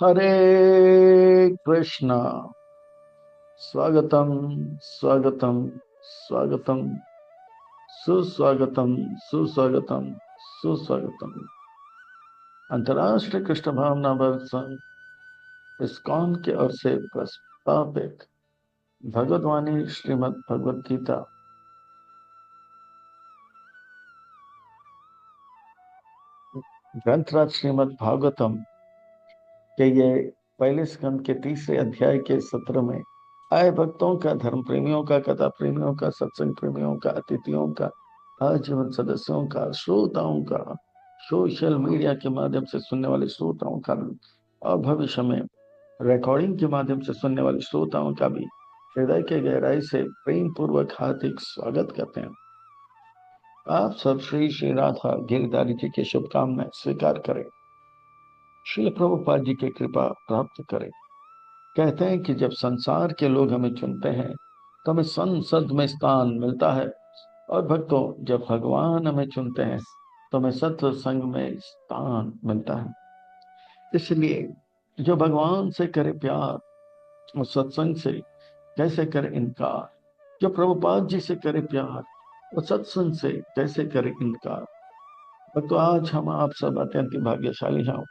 हरे कृष्णा। स्वागतम स्वागतम स्वागतम सुस्वागतम सुस्वागतम सुस्वागतम। अंतर्राष्ट्रीय कृष्ण भावना भक्त संघ इस्कॉन के ओर से प्रस्तावित भगवद्वाणी श्रीमद् भगवद गीता ग्रंथराज श्रीमद् भागवतम के ये पहले स्कंद के तीसरे अध्याय के सत्र में आए भक्तों का, धर्म प्रेमियों का, कथा प्रेमियों का, सत्संग प्रेमियों का, अतिथियों का, आजीवन सदस्यों का, श्रोताओं का, सोशल मीडिया के माध्यम से सुनने वाले श्रोताओं का भी, और भविष्य में रिकॉर्डिंग के माध्यम से सुनने वाले श्रोताओं का भी हृदय के गहराई से प्रेम पूर्वक हार्दिक स्वागत करते हैं। आप सब श्री श्री राधा गिरधारी जी की शुभकामनाएं स्वीकार करें, श्रील प्रभुपाद जी की कृपा प्राप्त करें। कहते हैं कि जब संसार के लोग हमें चुनते हैं तो हमें संसद में स्थान मिलता है, और भक्तों जब भगवान हमें चुनते हैं तो हमें सत्व संग में स्थान मिलता है। इसलिए जो भगवान से करे प्यार और सत्संग से कैसे करे इनकार, जो प्रभुपाद जी से करे प्यार और सत्संग से कैसे करे इनकार। भक्तों आज हम आप सब अत्यंत भाग्यशाली हैं।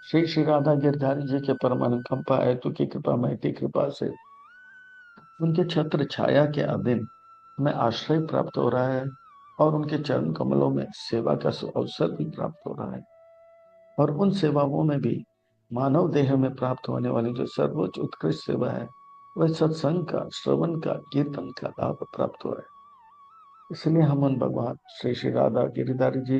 श्री श्री राधा गिरधारी जी के परम अनुकंपा हेतु की कृपा महती कृपा से उनके छत्र छाया के अधीन हमें आश्रय प्राप्त हो रहा है, और उनके चरण कमलों में सेवा का अवसर भी प्राप्त हो रहा है। और उन सेवाओं में भी मानव देह में प्राप्त होने वाली जो सर्वोच्च उत्कृष्ट सेवा है, वह सत्संग का, श्रवण का, कीर्तन का लाभ प्राप्त हो रहा है। इसलिए हम उन भगवान श्री श्री राधा गिरिधारी जी,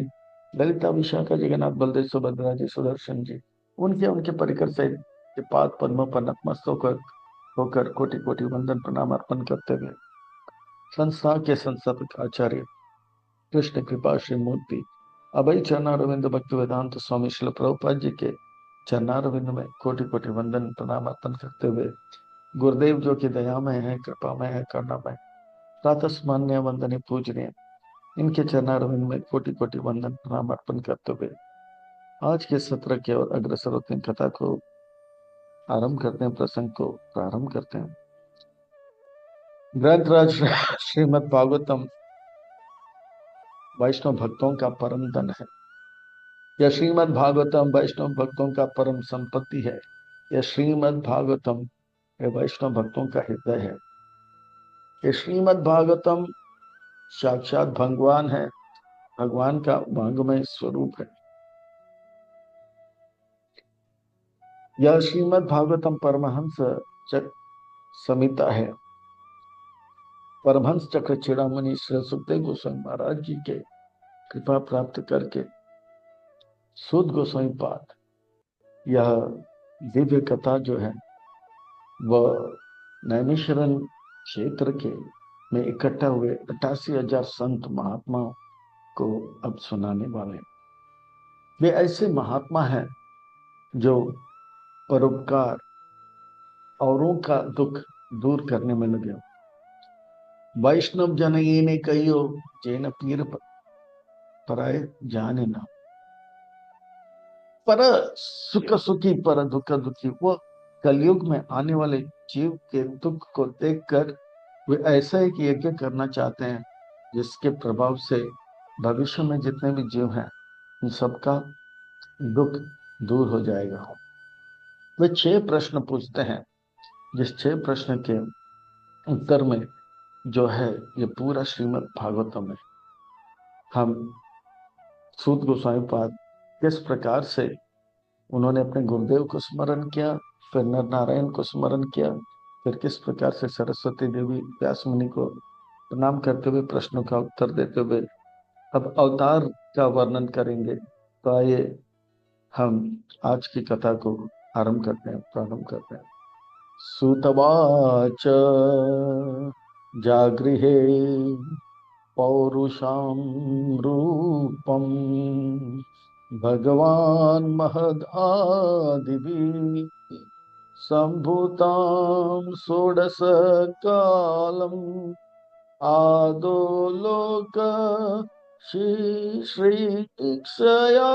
ललिता विशाखा, जगन्नाथ बलदेव सुभद्रा जी, सुदर्शन जी, उनके उनके परिकर से पाद पद्मों पर नतमस्तक होकर कोटि कोटि वंदन प्रणाम अर्पण करते हुए संस्था के संस्थापक आचार्य कृष्ण कृपा श्री मूर्ति अभय चरणारविंद भक्ति वेदांत स्वामी श्रील प्रभुपाद जी के चरणारविंद में कोटि कोटि वंदन प्रणाम अर्पण करते हुए गुरुदेव जो की दयामय है, कृपामय है, करुणामय, प्रातः स्मरणीय वंदनीय पूजनीय, इनके चरणारविंद में कोटि कोटि वंदन प्रणाम अर्पण करते हुए आज के सत्र की ओर अग्रसर होते हैं, कथा को आरंभ करते हैं, प्रसंग को प्रारंभ करते हैं। ग्रंथराज श्रीमद् भागवतम वैष्णव भक्तों का परम धन है। यह श्रीमद् भागवतम वैष्णव भक्तों का परम संपत्ति है। यह श्रीमद् भागवतम ये वैष्णव भक्तों का हृदय है। ये श्रीमद् भागवतम साक्षात भगवान है, भगवान का वांगमय स्वरूप है। यह श्रीमद् भागवतम परमहंस संहिता है। परमहंस चक्र चिड़ामणि श्री सुखदेव गोस्वामी महाराज जी के कृपा प्राप्त करके सूत गोस्वामी पाद यह दिव्य कथा जो है वह नैमिषारण्य क्षेत्र के में इकट्ठा हुए 88,000 संत महात्माओं को अब सुनाने वाले। वे ऐसे महात्मा हैं जो परोपकार, औरों का दुख दूर करने में लगे। वैष्णव जन ये ने कहियो जैन पीर पराए जाने ना। पर सुख सुखी पर दुख दुखी, वो कलयुग में आने वाले जीव के दुख को देखकर वे ऐसा एक यज्ञ करना चाहते हैं जिसके प्रभाव से भविष्य में जितने भी जीव हैं उन सबका दुख दूर हो जाएगा। वे 6 प्रश्न पूछते हैं, जिस 6 प्रश्न के उत्तर में जो है ये पूरा श्रीमद् भागवतम है। हम सूत गोस्वामी पाद किस प्रकार से उन्होंने अपने गुरुदेव को स्मरण किया, फिर नर नारायण को स्मरण किया, फिर किस प्रकार से सरस्वती देवी व्यास मुनि को प्रणाम करते हुए प्रश्नों का उत्तर देते हुए अब अवतार का वर्णन करेंगे। तो आइए हम आज की कथा को आरंभ करते हैं, प्रारंभ करते हैं। सुतवाच जागृहे पौरुषां रूपम भगवान महदादिभिः सम्भूतां षोडश कालम् आदो लोक श्री श्रीक्षया।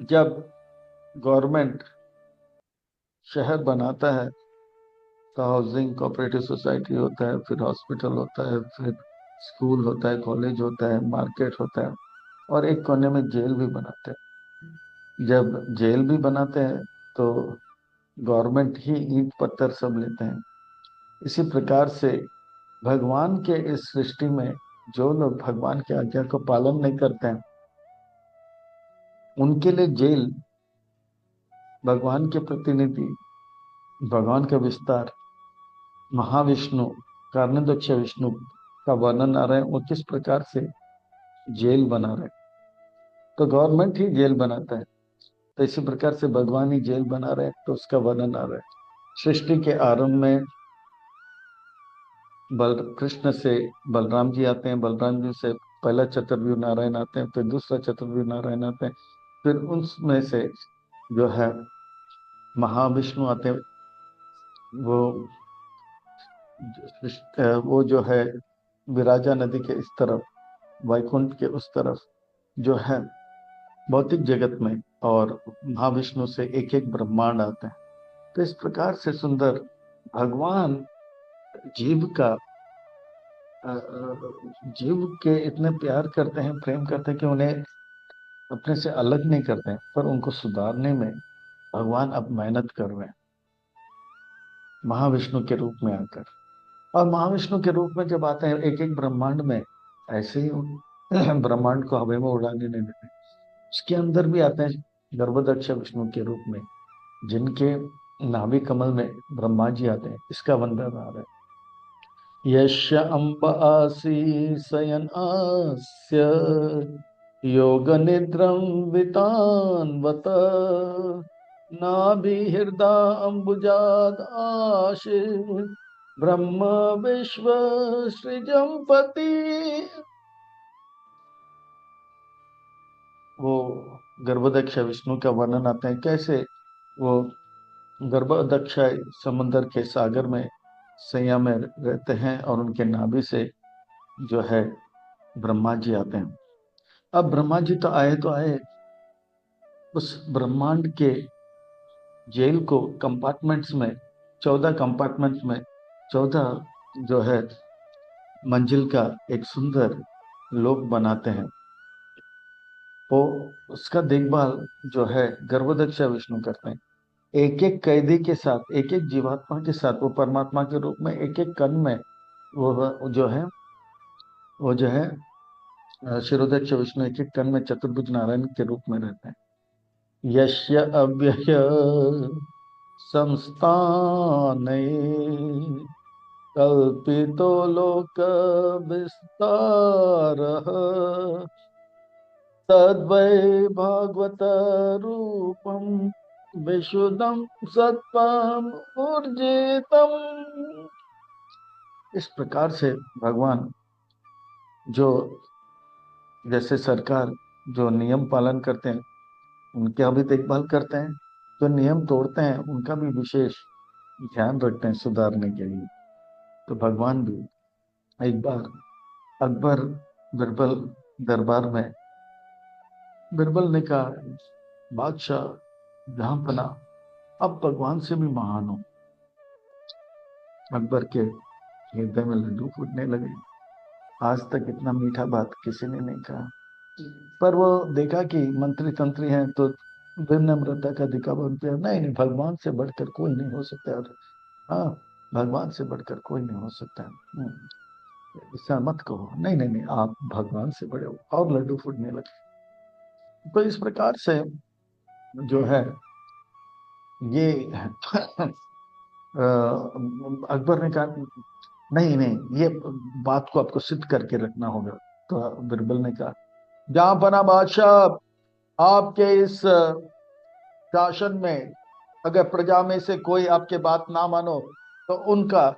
जब गवर्नमेंट शहर बनाता है तो हाउसिंग कोऑपरेटिव सोसाइटी होता है, फिर हॉस्पिटल होता है, फिर स्कूल होता है, कॉलेज होता है, मार्केट होता है, और एक कोने में जेल भी बनाते हैं। जब जेल भी बनाते हैं तो गवर्नमेंट ही ईंट पत्थर सब लेते हैं। इसी प्रकार से भगवान के इस सृष्टि में जो लोग भगवान की आज्ञा को पालन नहीं करते हैं, उनके लिए जेल भगवान के प्रतिनिधि, भगवान का विस्तार, महाविष्णु, कार्णदक्ष विष्णु का वर्णन आ रहा है, वो किस प्रकार से जेल बना रहे। तो गवर्नमेंट ही जेल बनाता है, तो इसी प्रकार से भगवान ही जेल बना रहे हैं, तो उसका वर्णन आ रहा है। सृष्टि के आरंभ में बल कृष्ण से बलराम जी आते हैं, बलराम जी से पहला चतुर्व्यूह नारायण आते हैं, फिर दूसरा चतुर्व्यूह नारायण आते हैं, फिर उनमें से जो है महाविष्णु आते हैं। वो वो जो है विराजा नदी के इस तरफ, वैकुंठ के उस तरफ जो है भौतिक जगत में, और महाविष्णु से एक एक ब्रह्मांड आते हैं। तो इस प्रकार से सुंदर भगवान जीव का जीव के इतने प्यार करते हैं, प्रेम करते हैं कि उन्हें अपने से अलग नहीं करते हैं, पर उनको सुधारने में भगवान अब मेहनत कर रहे हैं महाविष्णु के रूप में आकर। और महाविष्णु के रूप में जब आते हैं एक एक ब्रह्मांड में, ऐसे ही ब्रह्मांड को हवा में उड़ाने नहीं देते, उसके अंदर भी आते हैं गर्भदक्ष विष्णु के रूप में, जिनके नाभि कमल में ब्रह्मा जी आते हैं। इसका वंदन आ रहा है। यस्य अम्ब आसीसयन आस्य योग निद्रम वितान्वत नाभि हृदय अम्बुजाद आशीष ब्रह्म विश्व सृजंपति। वो गर्भदक्ष विष्णु का वर्णन आता है, कैसे वो गर्भदक्ष समुद्र के सागर में सैया में रहते हैं, और उनके नाभि से जो है ब्रह्मा जी आते हैं। अब ब्रह्मा जी तो आए उस ब्रह्मांड के जेल को कंपार्टमेंट्स में, 14 कंपार्टमेंट्स में 14 जो है मंजिल का एक सुंदर लोक बनाते हैं। वो उसका देखभाल जो है गर्भदक्ष विष्णु करते हैं। एक एक कैदी के साथ, एक एक जीवात्मा के साथ, वो परमात्मा के रूप में एक एक कण में वो जो है शिरोदक्ष विष्णु एक एक कण में चतुर्भुज नारायण के रूप में रहते हैं। यस्य अव्यय संस्थाने कल्पितो लोक विस्तारः तद्वै भागवत रूपम विशुद्धम सत्वम ऊर्जितम। इस प्रकार से भगवान जो, जैसे सरकार जो नियम पालन करते हैं उनका भी देखभाल करते हैं, जो नियम तोड़ते हैं उनका भी विशेष ध्यान रखते हैं सुधारने के लिए। तो भगवान भी एक बार अकबर बिरबल दरबार में, बिरबल ने कहा, बादशाह जहां पना अब भगवान से भी महान हो। अकबर के हृदय में लड्डू फूटने लगे। आज तक इतना मीठा बात किसी ने नहीं कहा। पर वो देखा कि मंत्री तंत्री हैं तो विनम्रता का दिखावा किया, नहीं नहीं भगवान से बढ़कर कोई नहीं हो सकता। और हाँ, भगवान से बढ़कर कोई नहीं हो सकता। ऐसा मत कहो, नहीं नहीं नहीं, आप भगवान से बड़े हो। और लड्डू फूटने लगे। तो इस प्रकार से जो है ये अकबर ने कहा, नहीं नहीं, ये बात को आपको सिद्ध करके रखना होगा। तो बिरबल ने कहा, जहां पना बादशाह, आपके इस शासन में अगर प्रजा में से कोई आपके बात ना मानो तो उनका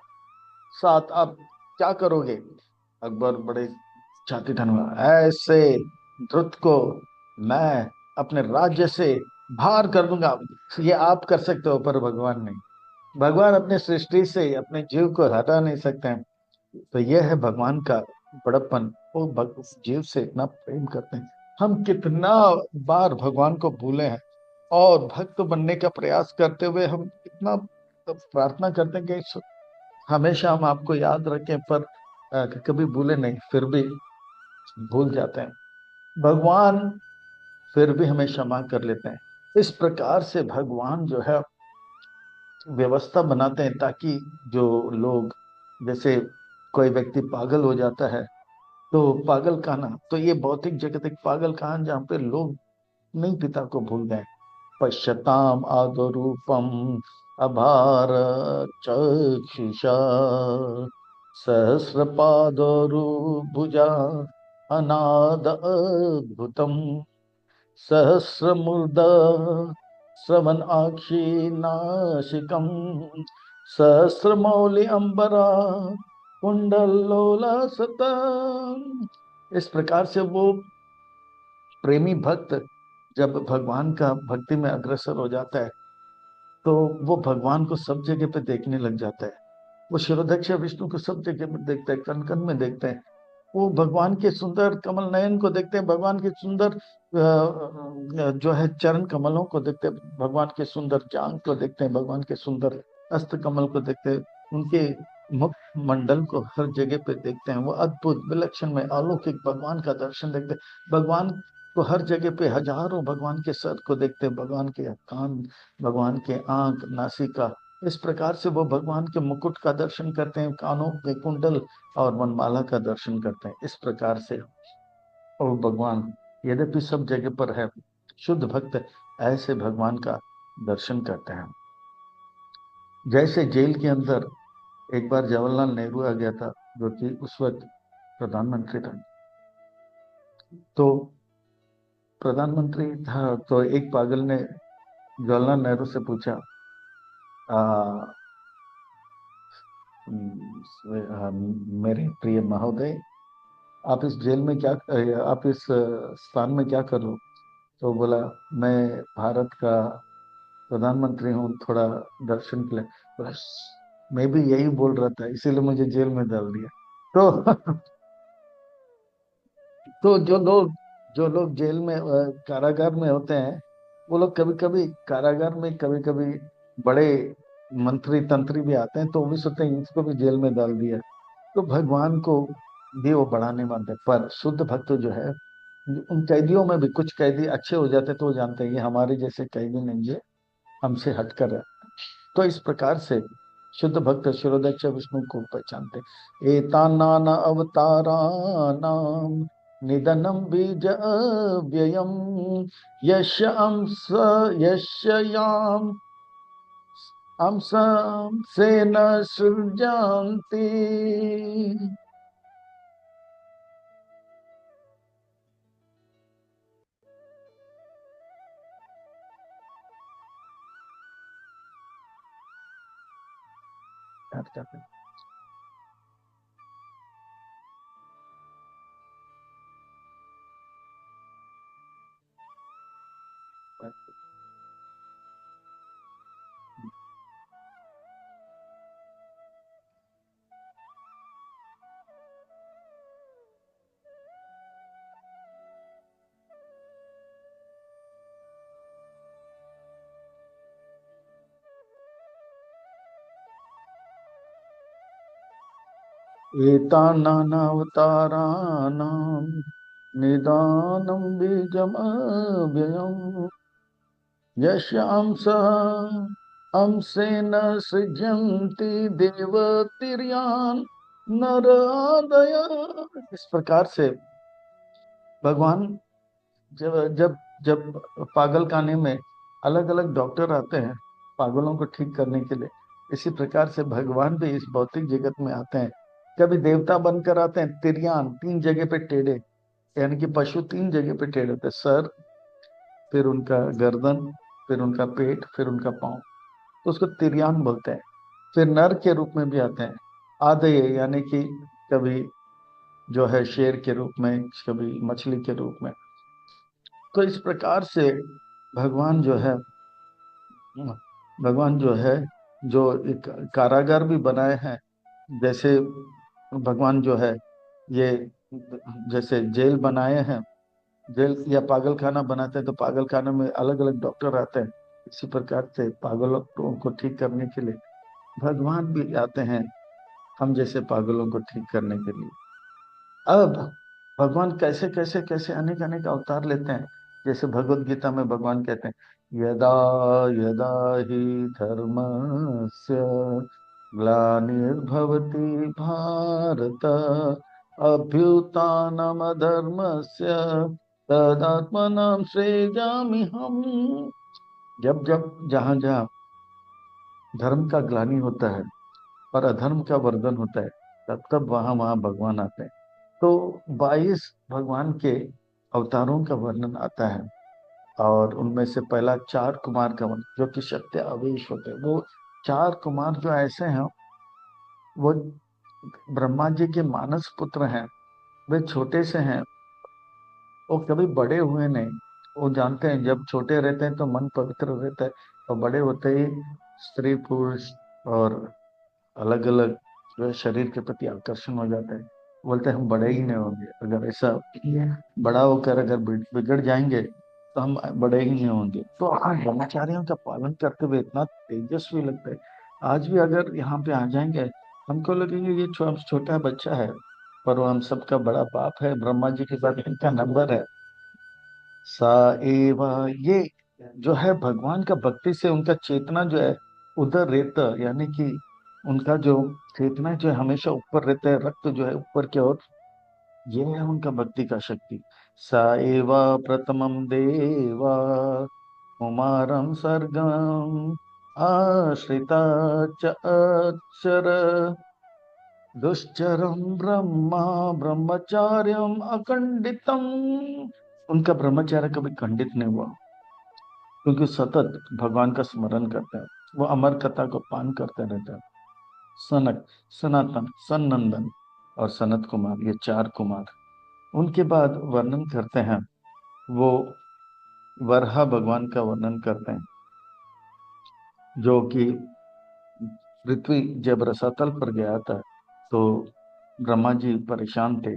साथ आप क्या करोगे। अकबर बड़े छाती ठन हुआ, ऐसे ध्रुत को मैं अपने राज्य से बाहर कर दूंगा। ये आप कर सकते हो, पर भगवान नहीं। भगवान अपने सृष्टि से अपने जीव को हटा नहीं सकते हैं। तो यह है भगवान का बड़प्पन। वो जीव से इतना प्रेम करते हैं, हम कितना बार भगवान को भूले हैं, और भक्त बनने का प्रयास करते हुए हम कितना प्रार्थना करते हैं कि हमेशा हम आपको याद रखें, पर कभी भूले नहीं, फिर भी भूल जाते हैं। भगवान फिर भी हमें क्षमा कर लेते हैं। इस प्रकार से भगवान जो है व्यवस्था बनाते हैं, ताकि जो लोग, जैसे कोई व्यक्ति पागल हो जाता है, तो पागल खाना, तो ये भौतिक जगत एक पागल खान जहाँ पे लोग नहीं पिता को भूल गए। पश्यताम आदरूपम अभार चक्षुषा सहस्रपादरुभुजा अनाद अद्भुतम सहस्रमूर्धा श्रवण आक्षी नासिकम सहस्रमौलि अंबरा कुंडलोला सता। इस प्रकार से वो प्रेमी भक्त जब भगवान का भक्ति में अग्रसर हो जाता है, तो वो भगवान को सब जगह पे देखने लग जाता है। वो शिरोधक्ष विष्णु को सब जगह पे देखता है, कण कण में देखते हैं। वो भगवान के सुंदर कमल नयन को देखते हैं, भगवान के सुंदर जो है चरण कमलों को देखते हैं, भगवान के सुंदर जांग को देखते हैं, भगवान के सुंदर अस्त कमल को देखते हैं, उनके मुख मंडल को हर जगह पे देखते हैं। वो अद्भुत विलक्षण में अलौकिक भगवान का दर्शन देखते हैं। भगवान को हर जगह पे हजारों भगवान के सर को देखते हैं, भगवान के कान, भगवान के आंख, नासिका। इस प्रकार से वो भगवान के मुकुट का दर्शन करते हैं, कानों के कुंडल और वनमाला का दर्शन करते हैं। इस प्रकार से और भगवान यद्यपि सब जगह पर है, शुद्ध भक्त ऐसे भगवान का दर्शन करते हैं। जैसे जेल के अंदर एक बार जवाहरलाल नेहरू आ गया था, जो कि उस वक्त प्रधानमंत्री था। तो प्रधानमंत्री था, तो एक पागल ने जवाहरलाल नेहरू से पूछा, आ, मेरे प्रिय महोदय, आप इस जेल में क्या, आप इस स्थान में क्या कर रहे हो? तो बोला, मैं भारत का प्रधानमंत्री हूँ, थोड़ा दर्शन के लिए। बोला, मैं भी यही बोल रहा था, इसीलिए मुझे जेल में डाल दिया। तो तो जो लोग जेल में कारागार में होते हैं, वो लोग कभी कभी कारागार में, कभी कभी बड़े मंत्री तंत्री भी आते हैं, तो वो भी सोचते हैं इसको भी जेल में डाल दिया। तो भगवान को भी वो बड़ा नहीं मानते। पर शुद्ध भक्त जो है, उन कैदियों में भी कुछ कैदी अच्छे हो जाते, तो वो जानते हैं ये हमारे जैसे कैदी नहीं है, हमसे हटकर है। तो इस प्रकार से शुद्ध भक्त शिरोदक्ष विष्णु को पहचानते। एतानान अवताराणाम निधनम बीज व्ययम यस्य अंश यस्य याम अंश से न सृजन्ति। एतानावताराणां निदानं बीजमव्ययम् यस्य अंशेन सृजन्ति देवतिर्यान् नरादय। इस प्रकार से भगवान, जब जब जब पागल खाने में अलग अलग डॉक्टर आते हैं पागलों को ठीक करने के लिए, इसी प्रकार से भगवान भी इस भौतिक जगत में आते हैं। कभी देवता बनकर आते हैं, तिरयान, तीन जगह पे टेढ़े, यानी कि पशु तीन जगह पे टेढ़े होते हैं, सर, फिर उनका गर्दन, फिर उनका पेट, फिर उनका पाँव, तो उसको तिरयान बोलते हैं। फिर नर के रूप में भी आते हैं, आधे, यानी कि कभी जो है शेर के रूप में, कभी मछली के रूप में। तो इस प्रकार से भगवान जो है भगवान जो है, जो एक कारागार भी बनाए हैं, जैसे भगवान जो है ये जैसे जेल बनाए हैं, जेल या पागल खाना बनाते हैं तो पागल खाना में अलग अलग डॉक्टर आते हैं। इसी प्रकार से पागलों को ठीक करने के लिए भगवान भी आते हैं, हम जैसे पागलों को ठीक करने के लिए। अब भगवान कैसे कैसे कैसे अनेक अनेक अवतार लेते हैं। जैसे भगवत गीता में भगवान कहते हैं, यदा यदा ही धर्मस्य ग्लानिर्भवति भारत अभ्युत्थानमधर्मस्य तदात्मानं सृजामि हम। जब जब जहां जहां धर्म का ग्लानि होता है और अधर्म का वर्धन होता है, तब तब वहां वहां भगवान आते हैं। तो 22 भगवान के अवतारों का वर्णन आता है। और उनमें से पहला चार कुमार का वर्णन, जो कि सत्य अवेश होते हैं। वो चार कुमार जो ऐसे हैं, वो ब्रह्मा जी के मानस पुत्र हैं। वे छोटे से हैं, वो कभी बड़े हुए नहीं। वो जानते हैं जब छोटे रहते हैं तो मन पवित्र रहता है, और बड़े होते ही स्त्री पुरुष और अलग अलग जो है शरीर के प्रति आकर्षण हो जाता है। बोलते हैं हम बड़े ही नहीं होंगे, अगर ऐसा बड़ा होकर अगर बिगड़ जाएंगे तो हम बड़े ही नहीं होंगे। तो आज ब्रह्मचारियों का पालन करते हुए इतना तेजस्वी लगता है। आज भी अगर यहाँ पे आ जाएंगे, हमको लगेंगे ये छोटा बच्चा है, पर वो हम सबका बड़ा बाप है। ब्रह्मा जी के बाद इनका नंबर है सा एवा। ये जो है भगवान का भक्ति से उनका चेतना जो है उधर रहता, यानी कि उनका जो चेतना जो है हमेशा ऊपर रहता है, रक्त जो है ऊपर की ओर। ये है उनका भक्ति का शक्ति। सा एवा प्रथमम देवा कुमारम सर्गम आश्रिता च अक्षर दुश्चरम ब्रह्मा ब्रह्मचार्यम अखंडितम। उनका ब्रह्मचार्य कभी खंडित नहीं हुआ, क्योंकि सतत भगवान का स्मरण करते हैं। वो अमर कथा को पान करते रहते हैं। सनक, सनातन, सनंदन और सनत कुमार, ये चार कुमार। उनके बाद वर्णन करते हैं, वो वरहा भगवान का वर्णन करते हैं, जो कि पृथ्वी जब रसातल पर गया था तो ब्रह्मा जी परेशान थे।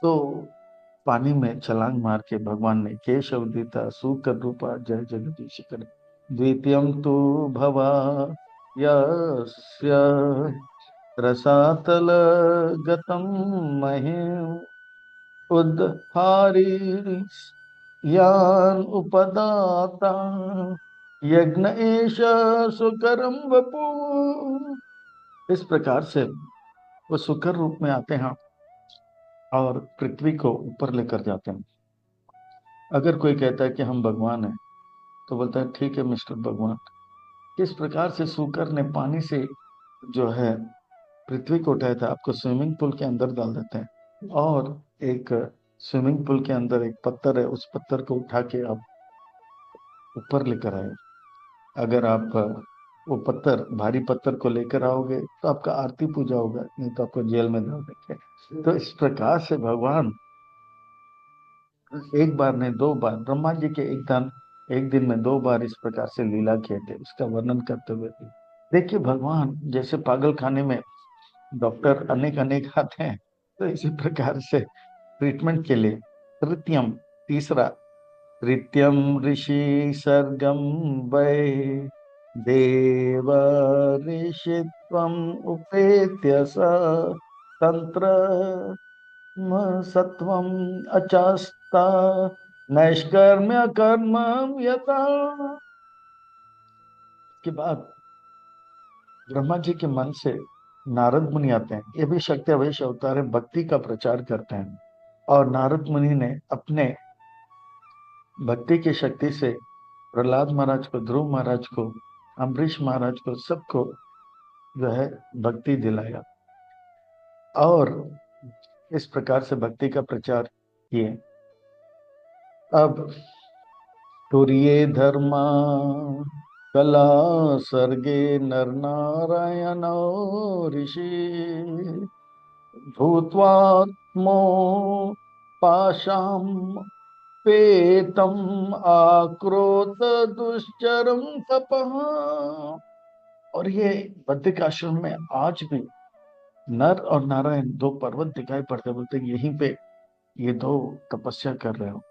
तो पानी में छलांग मार के भगवान ने केशव दीता सूकर रूपा जय जगदीश कर द्वितीयम तो भवा यस्य रसातल गतम महिम उद्धारी यान उपदाता यज्ञ एष सुकरम वपु। इस प्रकार से वो सुकर रूप में आते हैं और पृथ्वी को ऊपर लेकर जाते हैं। अगर कोई कहता है कि हम भगवान हैं, तो बोलता है ठीक है मिस्टर भगवान। किस प्रकार से सूकर ने पानी से जो है पृथ्वी को उठाया था, आपको स्विमिंग पूल के अंदर डाल देते हैं, और एक स्विमिंग पूल के अंदर एक पत्थर है, उस पत्थर को उठा के आप ऊपर लेकर आए। अगर आप वो पत्थर, भारी पत्थर को लेकर आओगे तो आपका आरती पूजा होगा, नहीं तो आपको जेल में डाल देंगे। तो इस प्रकार से भगवान एक बार नहीं दो बार, ब्रह्मा जी के एक दिन में दो बार इस प्रकार से लीला किए थे, इसका वर्णन करते हुए। देखिए भगवान जैसे पागल खाने में डॉक्टर अनेक अनेक आते हैं, तो इसी प्रकार से ट्रीटमेंट के लिए तृतीयम, तीसरा, तृतीयम ऋषि सर्गम वै देव ऋषित्वम उपेत्य स तंत्र सत्वम अचास्ता नैष्कर्म्य कर्म यथा। के बाद ब्रह्मा जी के मन से नारद मुनि आते हैं। ये भी शक्ति अवैश अवतार है, भक्ति का प्रचार करते हैं। और नारद मुनि ने अपने भक्ति की शक्ति से प्रहलाद महाराज को, ध्रुव महाराज को, अम्बरीश महाराज को, सबको जो है भक्ति दिलाया, और इस प्रकार से भक्ति का प्रचार किए। अब तुरिये धर्मा कला सर्गे नर नारायण ऋषि भूत्वात्मो पाशाम पेतम आक्रोत दुश्चरम तपः। और ये बद्रिक आश्रम में आज भी नर और नारायण दो पर्वत दिखाई पड़ते, बोलते यहीं पे ये दो तपस्या कर रहे हो।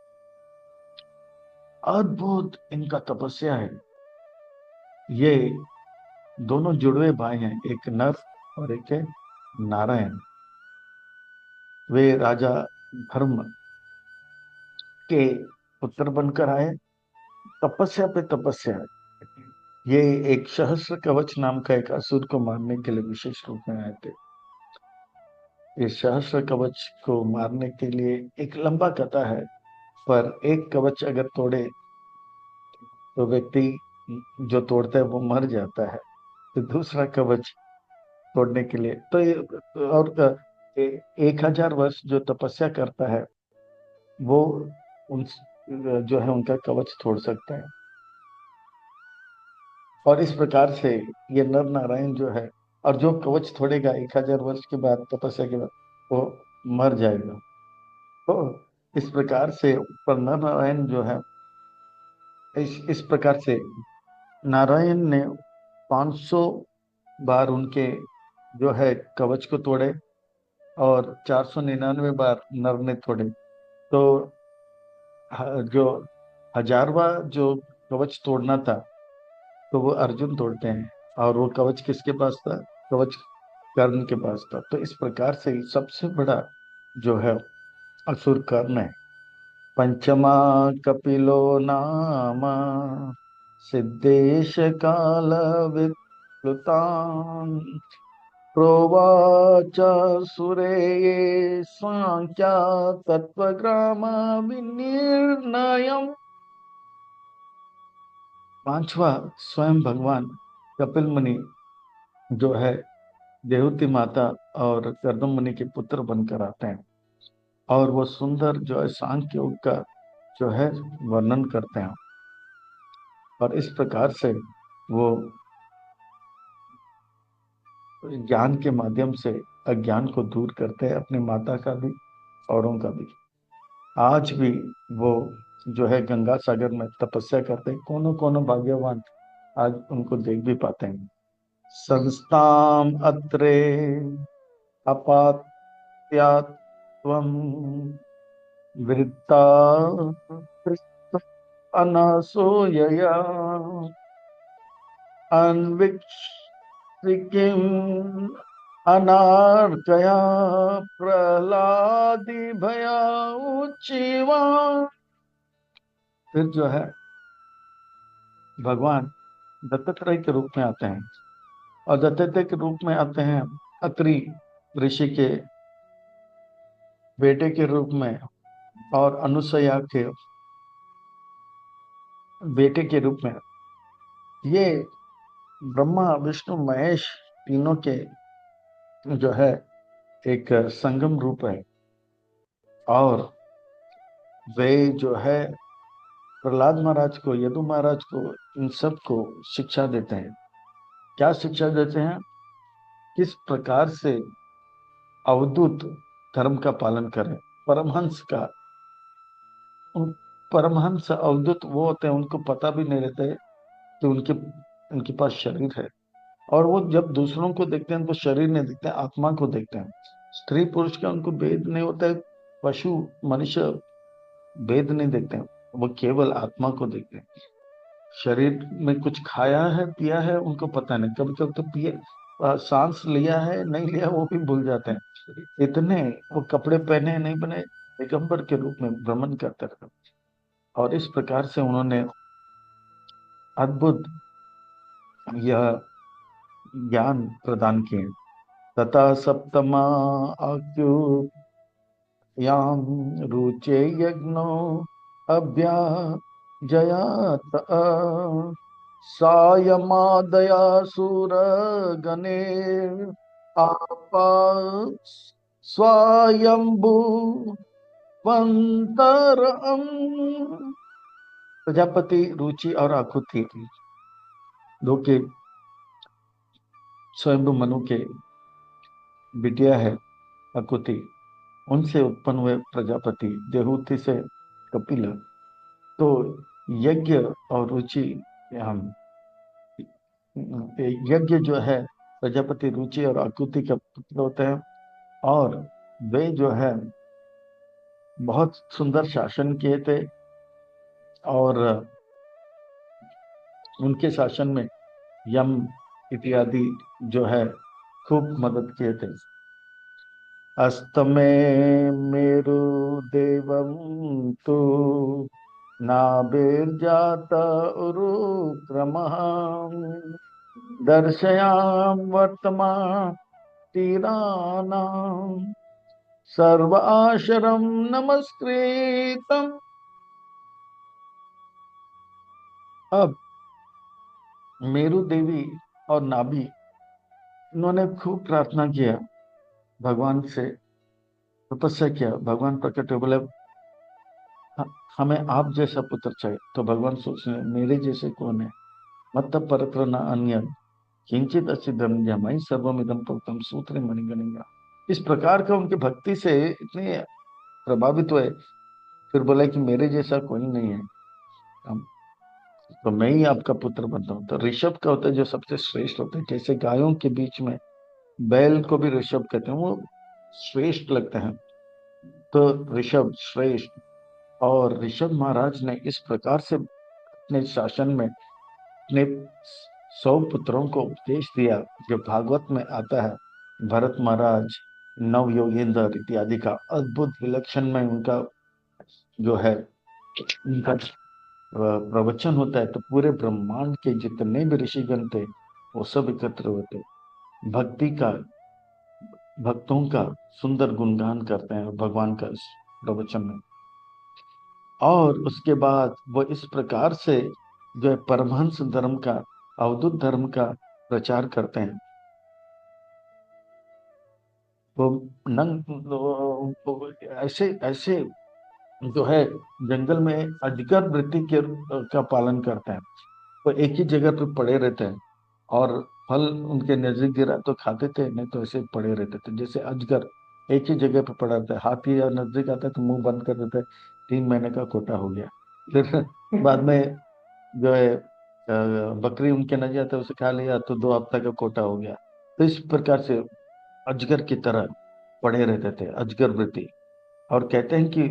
अद्भुत इनका तपस्या है। ये दोनों जुड़वे भाई हैं, एक नर और एक है नारायण। वे राजा धर्म के पुत्र बनकर आए, तपस्या पे तपस्या। ये एक सहस्र कवच नाम का एक असुर को मारने के लिए विशेष रूप में आए थे। इस सहस्र कवच को मारने के लिए एक लंबा कथा है, पर एक कवच अगर तोड़े तो व्यक्ति जो तोड़ता है वो मर जाता है। तो दूसरा कवच तोड़ने के लिए तो और 1000 वर्ष जो तपस्या करता है वो उन जो है उनका कवच तोड़ सकता है। और इस प्रकार से ये नर नारायण जो है, और जो कवच तोड़ेगा 1000 वर्ष के बाद तपस्या के बाद वो मर जाएगा। तो इस प्रकार से पर नर नारायण जो है, इस प्रकार से नारायण ने 500 बार उनके जो है कवच को तोड़े, और 499 बार नर ने तोड़े। तो जो 1000वां जो कवच तोड़ना था तो वो अर्जुन तोड़ते हैं, और वो कवच किसके पास था? कवच कर्ण के पास था। तो इस प्रकार से सबसे बड़ा जो है असुर कर्ण है। पंचमा कपिलो नाम सिद्धेश काल विप्लुतान् प्रोवाच सुरे ये सांख्या तत्वग्राम विनिर्णयम्। पांचवा स्वयं भगवान कपिल मुनि जो है देवती माता और कर्दम मुनि के पुत्र बनकर आते हैं, और वो सुंदर जो है सांख्य योग का जो है वर्णन करते हैं। और इस प्रकार से वो ज्ञान के माध्यम से अज्ञान को दूर करते हैं, अपनी माता का भी औरों का भी। आज भी वो जो है गंगा सागर में तपस्या करते हैं। कोनो कोनो भाग्यवान आज उनको देख भी पाते हैं। संस्थाम अत्रे अपात्यात्वम वृत्ता अनसूयया अन्वीक्षिकीं अनार्कया प्रहलादि भया उच्चीवा। फिर जो है भगवान दत्तात्रेय के रूप में आते हैं, और दत्तात्रेय के रूप में आते हैं अत्रि ऋषि के बेटे के रूप में, और अनुसया के बेटे के रूप में। ये ब्रह्मा विष्णु महेश तीनों के जो है एक संगम रूप है। और वे जो है प्रहलाद महाराज को, यदु महाराज को, इन सब को शिक्षा देते हैं। क्या शिक्षा देते हैं? किस प्रकार से अवधूत धर्म का पालन करें। परमहंस का उन परमहंस अवधूत वो होते हैं, उनको पता भी नहीं रहता है कि उनके पास शरीर है। और वो जब दूसरों को देखते हैं तो शरीर नहीं देखते हैं, आत्मा को देखते हैं। स्त्री पुरुष का उनको भेद नहीं होता है, पशु मनुष्य भेद नहीं देखते हैं, वो केवल आत्मा को देखते हैं। शरीर में कुछ खाया है पिया है उनको पता नहीं, कभी कभी तो पिए सांस लिया है नहीं लिया वो भी भूल जाते हैं। इतने वो कपड़े पहने नहीं बने, पैगंबर के रूप में भ्रमण करते रहे। और इस प्रकार से उन्होंने अद्भुत यह ज्ञान प्रदान किए। तथा सप्तमा आज्ञायाम रुचे यज्ञो अभ्याजयत सायमादया सुरगणे आपा स्वयंभू वंतरम। प्रजापति रुचि और आकुति दो के स्वयंभू मनु के बिटिया है आकुति, उनसे उत्पन्न हुए प्रजापति देहूति से कपिल। तो यज्ञ और रुचि, हम यज्ञ जो है प्रजापति रुचि और आकुति का पुत्र होते हैं। और वे जो है बहुत सुंदर शासन किए थे, और उनके शासन में यम इत्यादि जो है खूब मदद किए थे। अस्तमे मेरु देवम तु नाभिर्जात उरु क्रमः दर्शयाम वर्तमान तीरानाम सर्व आशरम नमस्कृतम। अब मेरु देवी और नाभि, उन्होंने खूब प्रार्थना किया भगवान से, तपस्या किया। भगवान प्रकट हुए, बोले हमें आप जैसा पुत्र चाहिए। तो भगवान सोचने, मेरे जैसे कौन है, मत परत्र न अन्य किंचित असिद्धम जमय सर्वमिदं प्रोक्तम सूत्रे मणिगणिका। इस प्रकार का उनकी भक्ति से इतने प्रभावित हुए, फिर बोला कि मेरे जैसा कोई नहीं है, तो मैं ही आपका पुत्र बनता हूँ। तो ऋषभ का होता है जो सबसे श्रेष्ठ होता है। जैसे गायों के बीच में बैल को भी ऋषभ कहते हैं, वो श्रेष्ठ लगते हैं, तो ऋषभ श्रेष्ठ। और ऋषभ महाराज ने इस प्रकार से अपने शासन में अपने 100 पुत्रों को उपदेश दिया, जो भागवत में आता है। भरत महाराज, नव योगेंद्र इत्यादि का अद्भुत विलक्षण में उनका जो है उनका प्रवचन होता है, तो पूरे ब्रह्मांड के जितने भी ऋषिगण थे वो सब एकत्र होते, भक्ति का, भक्तों का सुंदर गुणगान करते हैं भगवान का इस प्रवचन में। और उसके बाद वो इस प्रकार से जो है परमहंस धर्म का, अवधूत धर्म का प्रचार करते हैं। वो ऐसे ऐसे जो है जंगल में अजगर वृत्ति के का पालन करते हैं। वो एक ही जगह पे पड़े रहते हैं, और फल उनके नजदीक गिरा तो खाते थे, नहीं तो ऐसे पड़े रहते थे। जैसे अजगर एक ही जगह पे पड़ा रहता है, हाथी या नजदीक आता है तो मुंह बंद कर देता है, 3 महीने का कोटा हो गया। फिर बाद में जो है बकरी उनके नजर आता है, उसे खा लिया तो 2 हफ्ता का कोटा हो गया। तो इस प्रकार से अजगर की तरह पड़े रहते थे, अजगर वृत्ति। और कहते हैं कि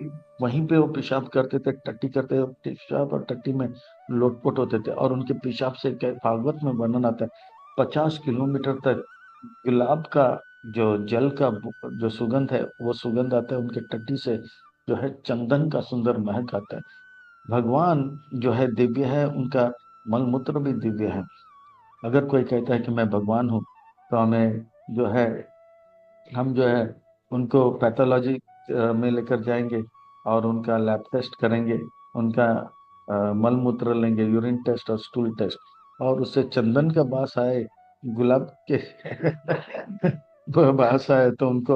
वहीं पे वो पेशाब करते थे, टट्टी करते थे, पेशाब और टट्टी में लोटपोट होते थे। और उनके पेशाब से भागवत में वर्णन आता है, 50 किलोमीटर तक गुलाब का जो जल का जो सुगंध है वो सुगंध आता है उनके टट्टी से, जो है चंदन का सुंदर महक आता है। भगवान जो है दिव्य है, उनका मलमूत्र भी दिव्य है। अगर कोई कहता है कि मैं भगवान हूँ, तो हमें जो है, हम जो है उनको पैथोलॉजी में लेकर जाएंगे और उनका लैब टेस्ट करेंगे, उनका मल मूत्र लेंगे, यूरिन टेस्ट और स्टूल टेस्ट, और उससे चंदन का बास आए, गुलाब के बास आए, तो उनको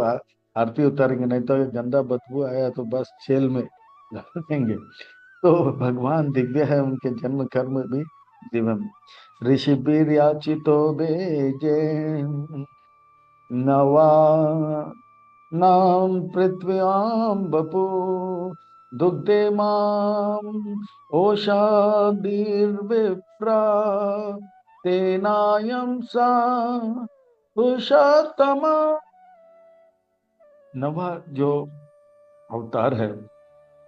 आरती उतारेंगे, नहीं तो गंदा बदबू आया तो बस जेल में डाल देंगे। तो भगवान दिव्य है, उनके जन्म कर्म भी दिव्य। ऋषि याचितो बेजे नवा नाम पृथ्व्यां बपू दुग्धे माम ओषादीर्विप्रा तेनायम सा पुरुषोत्तमा। नवा जो अवतार है,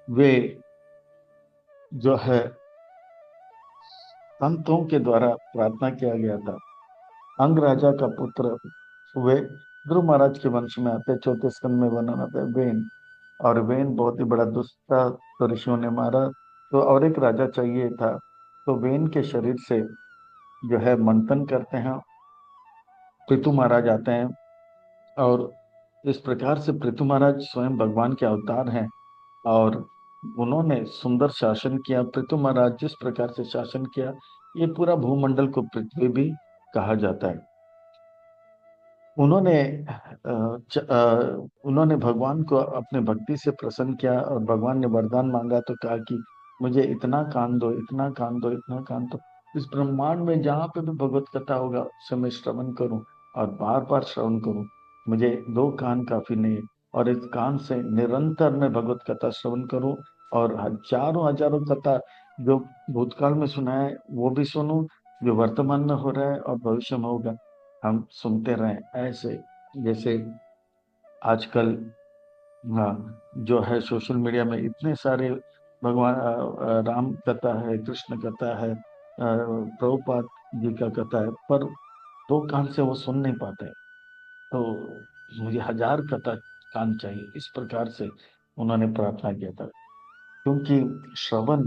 वे जो है संतों के द्वारा प्रार्थना किया गया था। अंग राजा का पुत्र हुए, ध्रुव महाराज के वंश में आते, चौथे स्कंद में वर्णन आता है वेन। और वेन बहुत ही बड़ा दुष्ट था, तो ऋषियों ने मारा, तो और एक राजा चाहिए था। तो वेन के शरीर से जो है मंथन करते हैं, पृथु महाराज आते हैं। और इस प्रकार से पृथु महाराज स्वयं भगवान के अवतार हैं, और उन्होंने सुंदर शासन किया। पृथु महाराज जिस प्रकार से शासन किया, ये पूरा भूमंडल को पृथ्वी भी कहा जाता है। उन्होंने उन्होंने भगवान को अपने भक्ति से प्रसन्न किया, और भगवान ने वरदान मांगा तो कहा कि मुझे इतना कान दो, इतना कान दो, इतना कान दो, इस ब्रह्मांड में जहाँ पे भी भगवत कथा होगा उसे मैं श्रवण करूं, और बार बार श्रवण करूं। मुझे 2 कान काफी नहीं है, और इस कान से निरंतर मैं भगवत कथा श्रवण करूं, और हजारों हजारों कथा जो भूतकाल में सुना है वो भी सुनूं, जो वर्तमान में हो रहा है और भविष्य में होगा हम सुनते रहें। ऐसे जैसे आजकल, हाँ, जो है सोशल मीडिया में इतने सारे भगवान राम कथा है, कृष्ण कथा है, प्रभुपाद जी का कथा है, पर दो कान से वो सुन नहीं पाते। तो मुझे 1000 कथा कान चाहिए, इस प्रकार से उन्होंने प्रार्थना किया था। क्योंकि श्रवण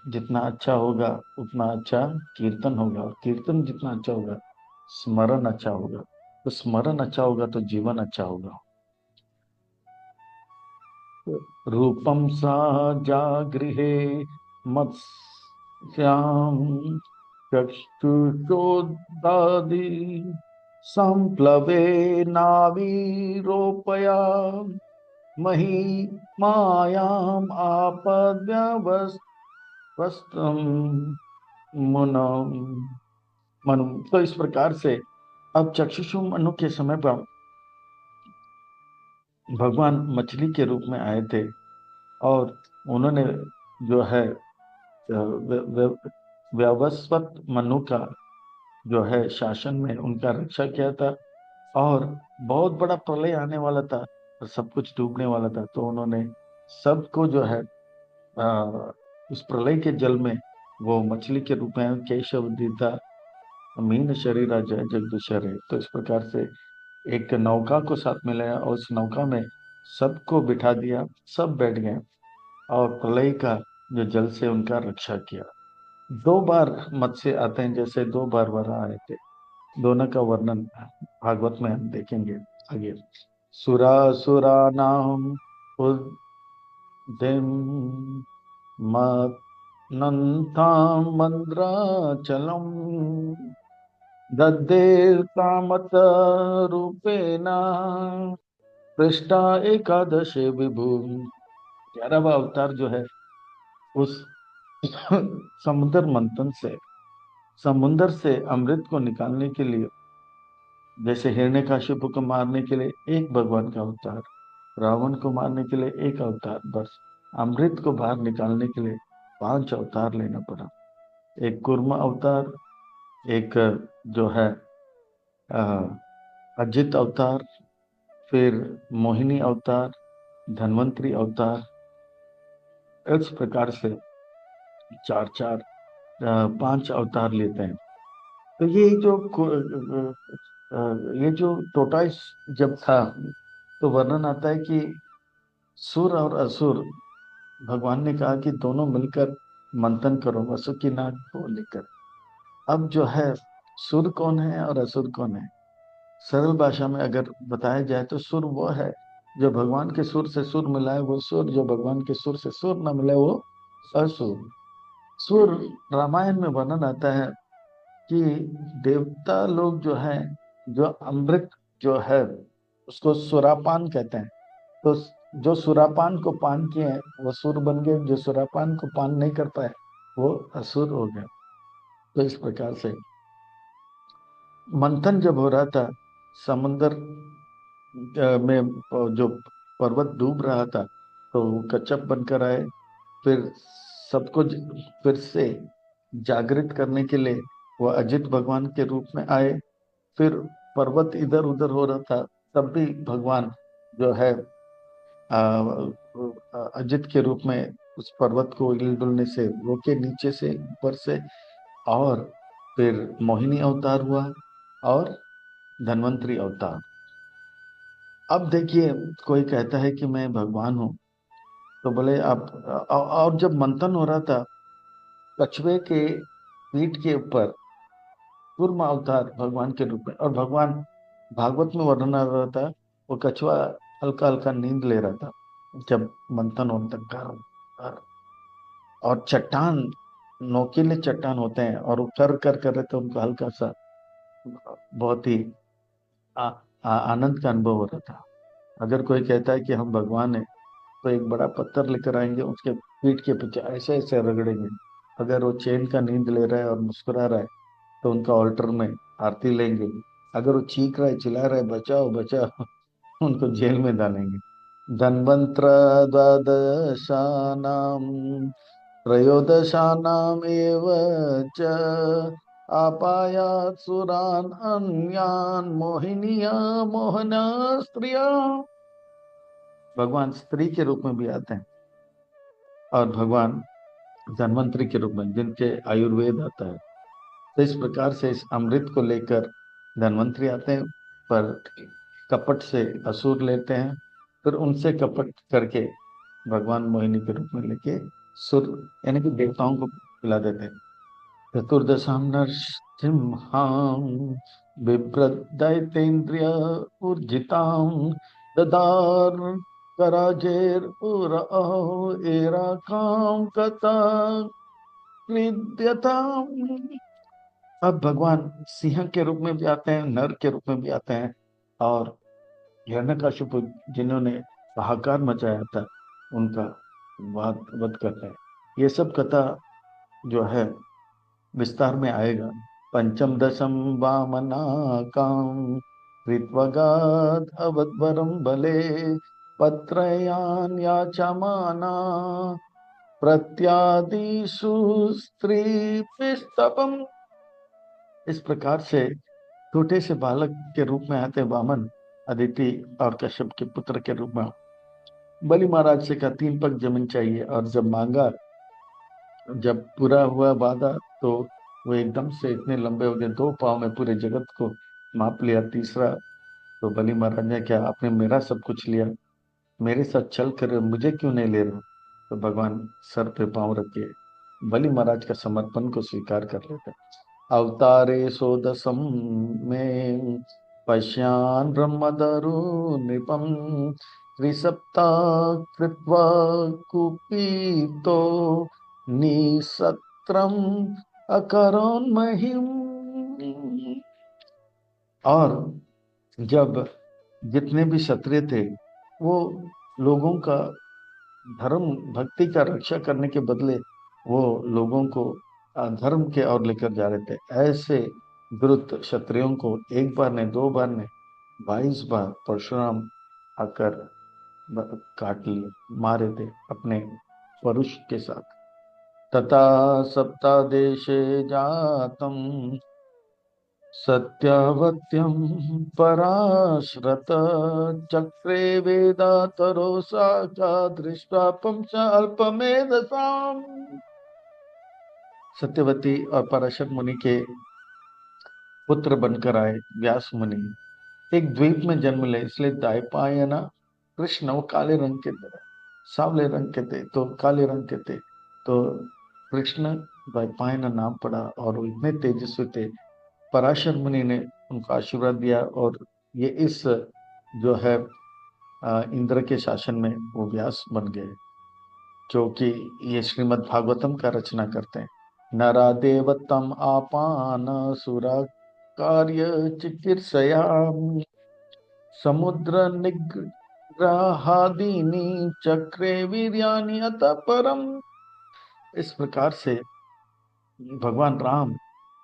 जितना अच्छा होगा उतना अच्छा कीर्तन होगा, और कीर्तन जितना अच्छा होगा स्मरण अच्छा होगा, तो स्मरण अच्छा होगा तो जीवन अच्छा होगा। रूपम सा जागृहे मत्स्याम चक्षुषोदादि संप्लवे नावीरोपया मही मायाम आपद्यवस्तम मुनम मनु। तो इस प्रकार से अब चक्षुषु मनु के समय पर भगवान मछली के रूप में आए थे, और उन्होंने जो है व्यवस्वत मनु का जो है शासन में उनका रक्षा किया था। और बहुत बड़ा प्रलय आने वाला था और सब कुछ डूबने वाला था, तो उन्होंने सबको जो है उस प्रलय के जल में वो मछली के रूप में केशव दीता मीन शरीर जय जगदीश्वर है। तो इस प्रकार से एक नौका को साथ मिलाया और उस नौका में सबको बिठा दिया, सब बैठ गए और प्रलय का जो जल से उनका रक्षा किया। 2 बार मत्स्य आते हैं, जैसे 2 बार वराह आए थे। दोनों का वर्णन भागवत में हम देखेंगे आगे। सुरा सुरा नाम उद्यम नंताम मंद्राचलम दद्दे कामत रूपेण पृष्ठा एकादशे विभु। 11वां अवतार जो है उस समुद्र मंथन से, समुद्र से अमृत को निकालने के लिए, जैसे हिरण्यकशिपु को मारने के लिए एक भगवान का अवतार, रावण को मारने के लिए एक अवतार, बस अमृत को बाहर निकालने के लिए 5 अवतार लेना पड़ा। एक कूर्म अवतार, एक जो है अजित अवतार, फिर मोहिनी अवतार, धन्वंतरी अवतार, इस प्रकार से 4 4 5 अवतार लेते हैं। तो ये जो टोटा जब था, तो वर्णन आता है कि सुर और असुर, भगवान ने कहा कि दोनों मिलकर मंथन करो वसुकी नाग को लेकर। अब जो है सुर कौन है और असुर कौन है? सरल भाषा में अगर बताया जाए तो सुर वो है जो भगवान के सुर से सुर मिलाए वो सुर, जो भगवान के सुर से सुर न मिले वो असुर। सुर, रामायण में वर्णन आता है कि देवता लोग जो हैं, जो अमृत जो है उसको सुरापान कहते हैं। तो जो सुरापान को पान किए हैं वो सुर बन गए, जो सुरापान को पान नहीं कर पाए वो असुर हो गए। तो इस प्रकार से मंथन जब हो रहा था समुद्र में, जो पर्वत डूब रहा था, तो वो कच्छप बनकर आए। फिर सबको फिर से जागृत करने के लिए वो अजित भगवान के रूप में आए। फिर पर्वत इधर उधर हो रहा था, तब भी भगवान जो है अजित के रूप में उस पर्वत को हिल डुलने से रोके, नीचे से ऊपर से। और फिर मोहिनी अवतार हुआ और धन्वंतरी अवतार। अब देखिए, कोई कहता है कि मैं भगवान हूँ, तो बोले आप। और जब मंथन हो रहा था, कछुए के पीठ के ऊपर कूर्म अवतार भगवान के रूप में, और भगवान भागवत में वर्णन आ रहा था, वो कछुआ हल्का हल्का नींद ले रहा था जब मंथन होने तक कर। और चट्टान, नोकीले चट्टान होते हैं और वो कर रहे थे, उनको हल्का सा बहुत ही आनंद का अनुभव हो रहा था। अगर कोई कहता है कि हम भगवान हैं, तो एक बड़ा पत्थर लेकर आएंगे, उसके पीठ के पीछे ऐसे ऐसे रगड़ेंगे। अगर वो चैन का नींद ले रहा है और मुस्कुरा रहा है, तो उनका ऑल्टर में आरती लेंगे। अगर वो चीख रहा है, चिल्ला रहा है, बचाओ बचाओ, उनको जेल में डालेंगे। धन्वंत्र द्वादशानाम त्रयोदशानाम एव च आपायात सुरान अन्यान मोहिनिया मोहना स्त्रिया। भगवान स्त्री के रूप में भी आते हैं, और भगवान धन्वंतरी के रूप में, जिनके आयुर्वेद आता है। तो इस प्रकार से इस अमृत को लेकर धन्वंतरी आते हैं, पर कपट से असुर लेते हैं, फिर उनसे कपट करके भगवान मोहिनी के रूप में लेके सुर यानी कि देवताओं को पिला देते हैं। चतुर्दशां नरसिंहां बिभ्रदैतेन्द्रिय ऊर्जितां ददार कराजेर उरअहो एराकां कथा कृद्यताम्। अब भगवान सिंह के रूप में भी आते हैं, नर के रूप में भी आते हैं, और हिरण्यकशिपु जिन्होंने हाहाकार मचाया था उनका वध करते हैं। ये सब कथा जो है विस्तार में आएगा। पंचम दशम वामनाकां कृत्वगाद अवद्वरम बले पत्रयान याचमाना प्रत्यादिषु स्त्री पिस्तपम। इस प्रकार से छोटे से बालक के रूप में आते वामन अदिति और कश्यप के पुत्र के रूप में बलि महाराज से कहा 3 पग जमीन चाहिए, और जब मांगा, जब पूरा हुआ वादा, तो वो एकदम से इतने लंबे हो गए, 2 पाँव में पूरे जगत को माप लिया। तीसरा, तो बलि महाराज ने क्या, आपने मेरा सब कुछ लिया, मेरे साथ चल कर मुझे क्यों नहीं ले रहे? तो भगवान सर पे पांव रख के बलि महाराज का समर्पण को स्वीकार कर लेते। अवतारे सोदसम में पश्यान ब्रह्मदरु नृपम त्रिसप्ता कृत्वा कुपीतो निसत्रम अकरोन्महिम। और जब जितने भी क्षत्रिय थे, वो लोगों का धर्म भक्ति का रक्षा करने के बदले वो लोगों को अधर्म के ओर लेकर जा रहे थे। ऐसे विरुद्ध क्षत्रियों को एक बार ने, 2 बार ने, 22 बार परशुराम आकर काट लिए, मारे थे अपने परुष के साथ। तथा सप्तादेशे जातम सत्यावत्यम पराश्रत चक्रे वेदातरो साक्षा दृष्ट्वा पंच अल्पमेधसाम। सत्यवती और पराशर मुनि के पुत्र बनकर आए व्यास मुनि, एक द्वीप में जन्म ले, इसलिए द्वैपायन कृष्ण, वो काले रंग के थे, सांवले रंग के थे, तो काले रंग के थे, तो कृष्ण द्वैपायन नाम पड़ा, और वो इतने तेजस्वी थे। पराशर मुनि ने उनको आशीर्वाद दिया, और ये इस जो है इंद्र के शासन में वो व्यास बन गए, जो कि ये श्रीमद् भागवतम का रचना करते हैं। नरा देवतम आपान सुरा कार्य चिकित्सया समुद्र निग्रहादीनि चक्रे वीर्यानि अतः परम। इस प्रकार से भगवान राम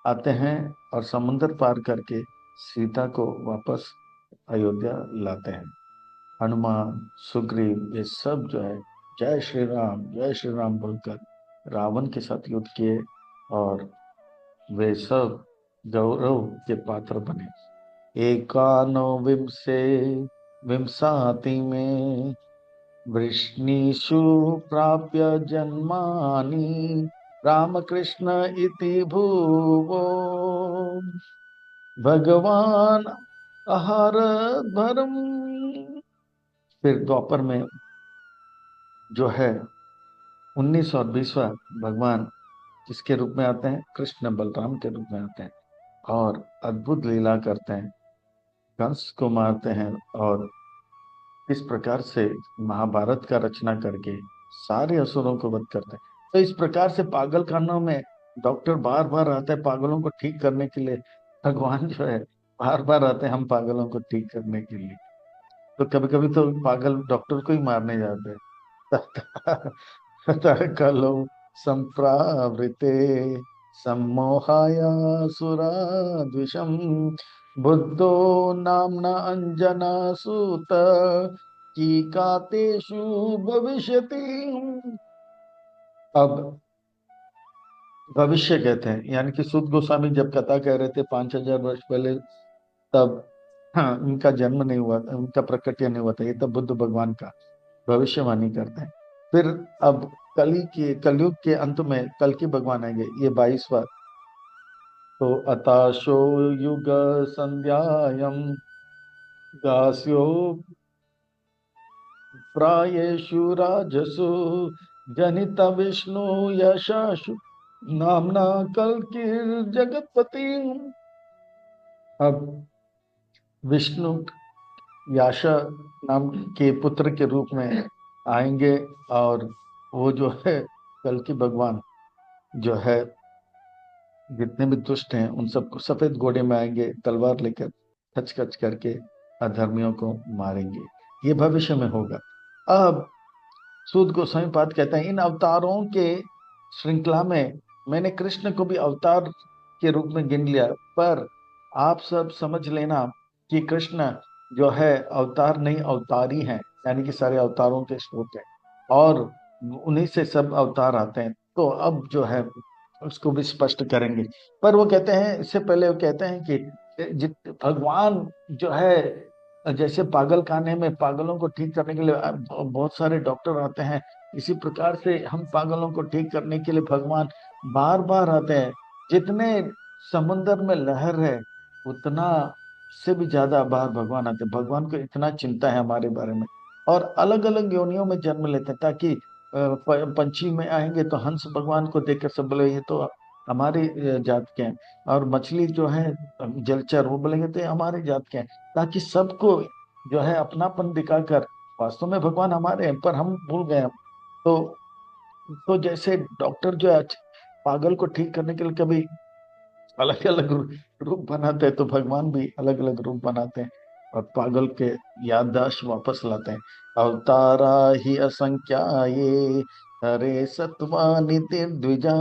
आते हैं और समुद्र पार करके सीता को वापस अयोध्या लाते हैं। हनुमान, सुग्रीव, ये सब जो है जय श्री राम बोलकर रावण के साथ युद्ध किए, और वे सब गौरव के पात्र बने। एकानो विंशे विंशाति में वृष्णीषु प्राप्य जन्मानि रामकृष्ण इति भूवो भगवान आहार भरम। फिर द्वापर में जो है 19 और 20वां भगवान किसके रूप में आते हैं? कृष्ण बलराम के रूप में आते हैं, और अद्भुत लीला करते हैं, कंस को मारते हैं, और इस प्रकार से महाभारत का रचना करके सारे असुरों को वध करते हैं। तो इस प्रकार से पागल खानों में डॉक्टर बार बार आते हैं पागलों को ठीक करने के लिए। भगवान जो है बार बार आते हैं हम पागलों को ठीक करने के लिए। तो कभी कभी तो पागल डॉक्टर को ही मारने जाते हैं। ततः कलो संप्रावृते सम्मोहाय सुरा द्विषम् बुद्धो नाम्ना अंजना सूत कीकातेषु भविष्यति। अब भविष्य कहते हैं, यानी कि सुत गोस्वामी जब कथा कह रहे थे 5000 वर्ष पहले, तब हाँ उनका जन्म नहीं हुआ था, उनका प्रकट्य नहीं हुआ था, ये तब बुद्ध भगवान का भविष्यवाणी करते हैं। फिर अब कलयुग के अंत में कल की भगवान आएंगे, ये 22वां। तो अताशो युग संध्यायम दास्यो प्रायेषु राजसु जनित विष्णु यशाशु नामना कल्किर्जगत्पति। अब विष्णु याशा नाम के पुत्र के रूप में आएंगे, और वो जो है कल की भगवान जो है, जितने भी दुष्ट हैं उन सबको सफेद घोड़े में आएंगे, तलवार लेकर खच खच करके अधर्मियों को मारेंगे। ये भविष्य में होगा। अब सूत गोस्वामी पाद कहते हैं, इन अवतारों के श्रृंखला में मैंने कृष्ण को भी अवतार के रूप में गिन लिया, पर आप सब समझ लेना कि कृष्ण जो है अवतार नहीं, अवतारी हैं, यानी कि सारे अवतारों के स्रोत हैं, और उन्हीं से सब अवतार आते हैं। तो अब जो है उसको भी स्पष्ट करेंगे। पर वो कहते हैं, इससे पहले वो कहते हैं कि भगवान जो है, जैसे पागल खाने में पागलों को ठीक करने के लिए बहुत सारे डॉक्टर आते हैं, इसी प्रकार से हम पागलों को ठीक करने के लिए भगवान बार बार आते हैं। जितने समुन्द्र में लहर है उतना से भी ज्यादा बार भगवान आते हैं। भगवान को इतना चिंता है हमारे बारे में, और अलग अलग योनियों में जन्म लेते हैं, ताकि पंछी में आएंगे तो हंस भगवान को देखकर सब बोले ये तो हमारी जात के हैं, और मछली जो है जलचर वो बोलेंगे तो ये हमारी जात के हैं, ताकि सबको जो है अपनापन दिखाकर, वास्तव में भगवान हमारे हैं पर हम भूल गए हम। तो जैसे डॉक्टर जो है पागल को ठीक करने के लिए कभी अलग अलग रूप बनाते हैं, तो भगवान भी अलग अलग रूप बनाते हैं और पागल के याददाश्त वापस लाते हैं। अवतारा ही असंख्या ये हरे सत्वानि द्विजा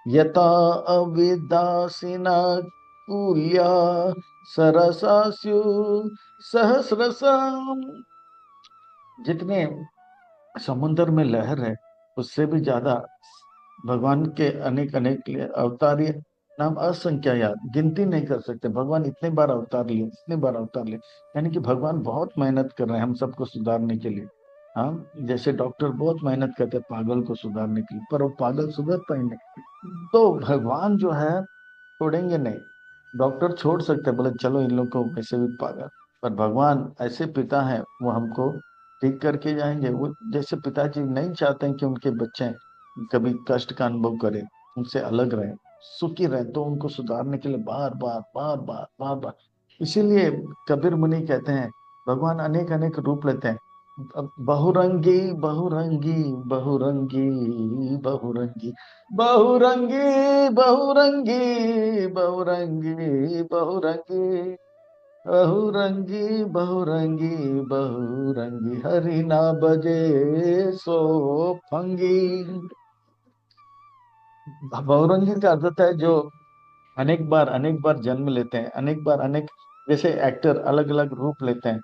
यथा अविदासीना कुल्या सरसास्यु सहस्रसम। जितने समुन्द्र में लहर है उससे भी ज्यादा भगवान के अनेक अनेक अवतार नाम असंख्या, याद गिनती नहीं कर सकते। भगवान इतने बार अवतार लिए, इतने बार अवतार लिए, यानी कि भगवान बहुत मेहनत कर रहे हैं हम सबको सुधारने के लिए। हाँ, जैसे डॉक्टर बहुत मेहनत करते हैं पागल को सुधारने के लिए, पर वो पागल सुधरता ही नहीं। तो भगवान जो है छोड़ेंगे नहीं। डॉक्टर छोड़ सकते हैं, बोले चलो इन लोग को वैसे भी पागल, पर भगवान ऐसे पिता हैं, वो हमको ठीक करके जाएंगे। वो जैसे पिताजी नहीं चाहते हैं कि उनके बच्चे कभी कष्ट का अनुभव करें, उनसे अलग रहे, सुखी रहे, तो उनको सुधारने के लिए बार बार बार बार बार बार। इसीलिए कबीर मुनि कहते हैं भगवान अनेक अनेक रूप लेते हैं। अब बहुरंगी बहुरंगी बहुरंगी बहुरंगी बहुरंगी बहुरंगी बहुरंगी बहुरंगी बहुरंगी बहुरंगी बहुरंगी हरि ना बजे सो फंगी। बहुरंगी का अर्थ है जो अनेक बार जन्म लेते हैं, अनेक बार अनेक, जैसे एक्टर अलग अलग रूप लेते हैं।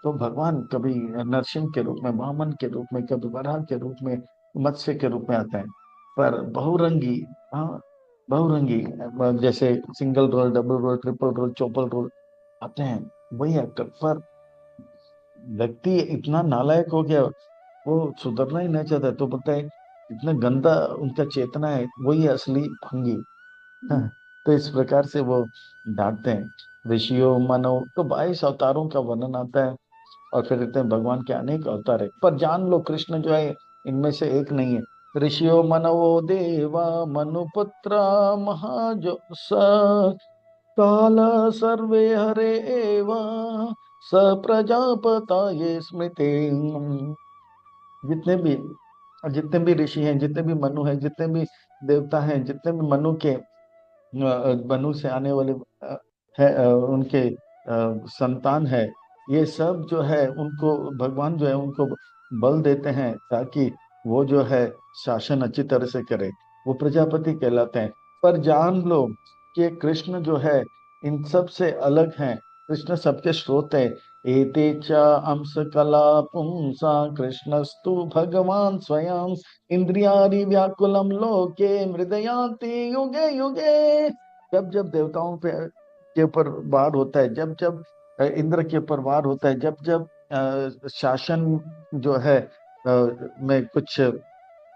तो भगवान कभी नरसिंह के रूप में, वामन के रूप में, कभी वराह के रूप में, मत्स्य के रूप में आते हैं। पर बहुरंगी, हाँ बहुरंगी, जैसे single role, double role, triple role, चौपल रोल आते हैं वही एक्टर। पर व्यक्ति इतना नालायक हो गया, वो सुधरना ही नहीं चाहता, तो बोलता है इतना गंदा उनका चेतना है, वही असली भंगी। हाँ, तो इस प्रकार से वो डांटते हैं। ऋषियों मनो, तो 22 अवतारों का वर्णन आता है, और फिर कहते हैं भगवान के अनेक अवतार है, पर जान लो कृष्ण जो है इनमें से एक नहीं है। ऋषियों मनवो देवा मनुपुत्र महाजो स काल सर्वे हरे एवा स प्रजापता ये स्मृति। जितने भी ऋषि हैं, जितने भी मनु हैं, जितने भी देवता हैं, जितने भी मनु के मनु से आने वाले है, उनके संतान है, ये सब जो है उनको भगवान जो है उनको बल देते हैं, ताकि वो जो है शासन अच्छी तरह से करे, वो प्रजापति कहलाते हैं। पर जान लो कि कृष्ण जो है इन सब से अलग हैं। कृष्ण सबके स्रोत है। एते च अंश कला पुंसा कृष्णस्तु भगवान स्वयं इंद्रियाणि व्याकुलम लोके मृदयांति युगे युगे। जब जब देवताओं पे के ऊपर वार होता है, जब जब इंद्र के ऊपर वार होता है, जब जब शासन जो है में कुछ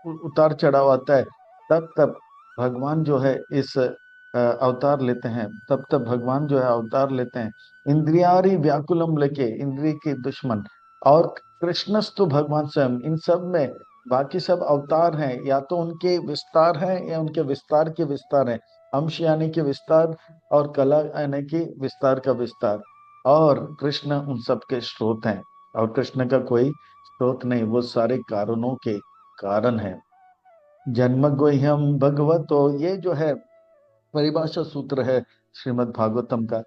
उतार चढ़ाव आता है, तब तब भगवान जो है इस अवतार लेते हैं, तब तब भगवान जो है अवतार लेते हैं। इंद्रियारी व्याकुलम लेके, इंद्रिय के दुश्मन, और कृष्णस्तु भगवान स्वयं, इन सब में बाकी सब अवतार हैं, या तो उनके विस्तार हैं या उनके विस्तार के विस्तार हैं। अंश यानी कि विस्तार, और कला यानी कि विस्तार का विस्तार, और कृष्ण उन सब के स्रोत हैं। और कृष्ण का कोई स्रोत नहीं, वो सारे कारणों के कारण है। जन्म गुह्यम भगवतो, ये जो है परिभाषा सूत्र है श्रीमद् भागवतम का।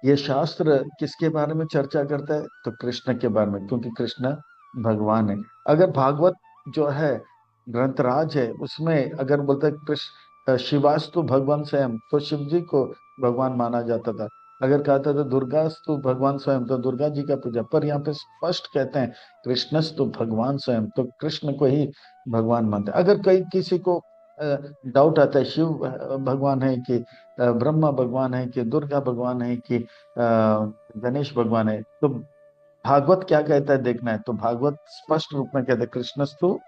ये शास्त्र किसके बारे में चर्चा करता है? तो कृष्ण के बारे में, क्योंकि कृष्ण भगवान है। अगर भागवत जो है ग्रंथराज है, उसमें अगर बोलते हैं कृष्ण शिवास्तु भगवान स्वयं, तो शिव जी को भगवान माना जाता था। अगर कहता था दुर्गास्तु भगवान स्वयं, तो दुर्गा जी का पूजा। पर यहाँ पे स्पष्ट कहते हैं कृष्णस्तु भगवान स्वयं, तो कृष्ण को ही भगवान मानते हैं। अगर कहीं किसी को डाउट आता है शिव भगवान है कि ब्रह्मा भगवान है कि दुर्गा भगवान है कि गणेश भगवान है, तो भागवत क्या कहता है देखना है। तो भागवत स्पष्ट रूप में कहता है कृष्णस्तु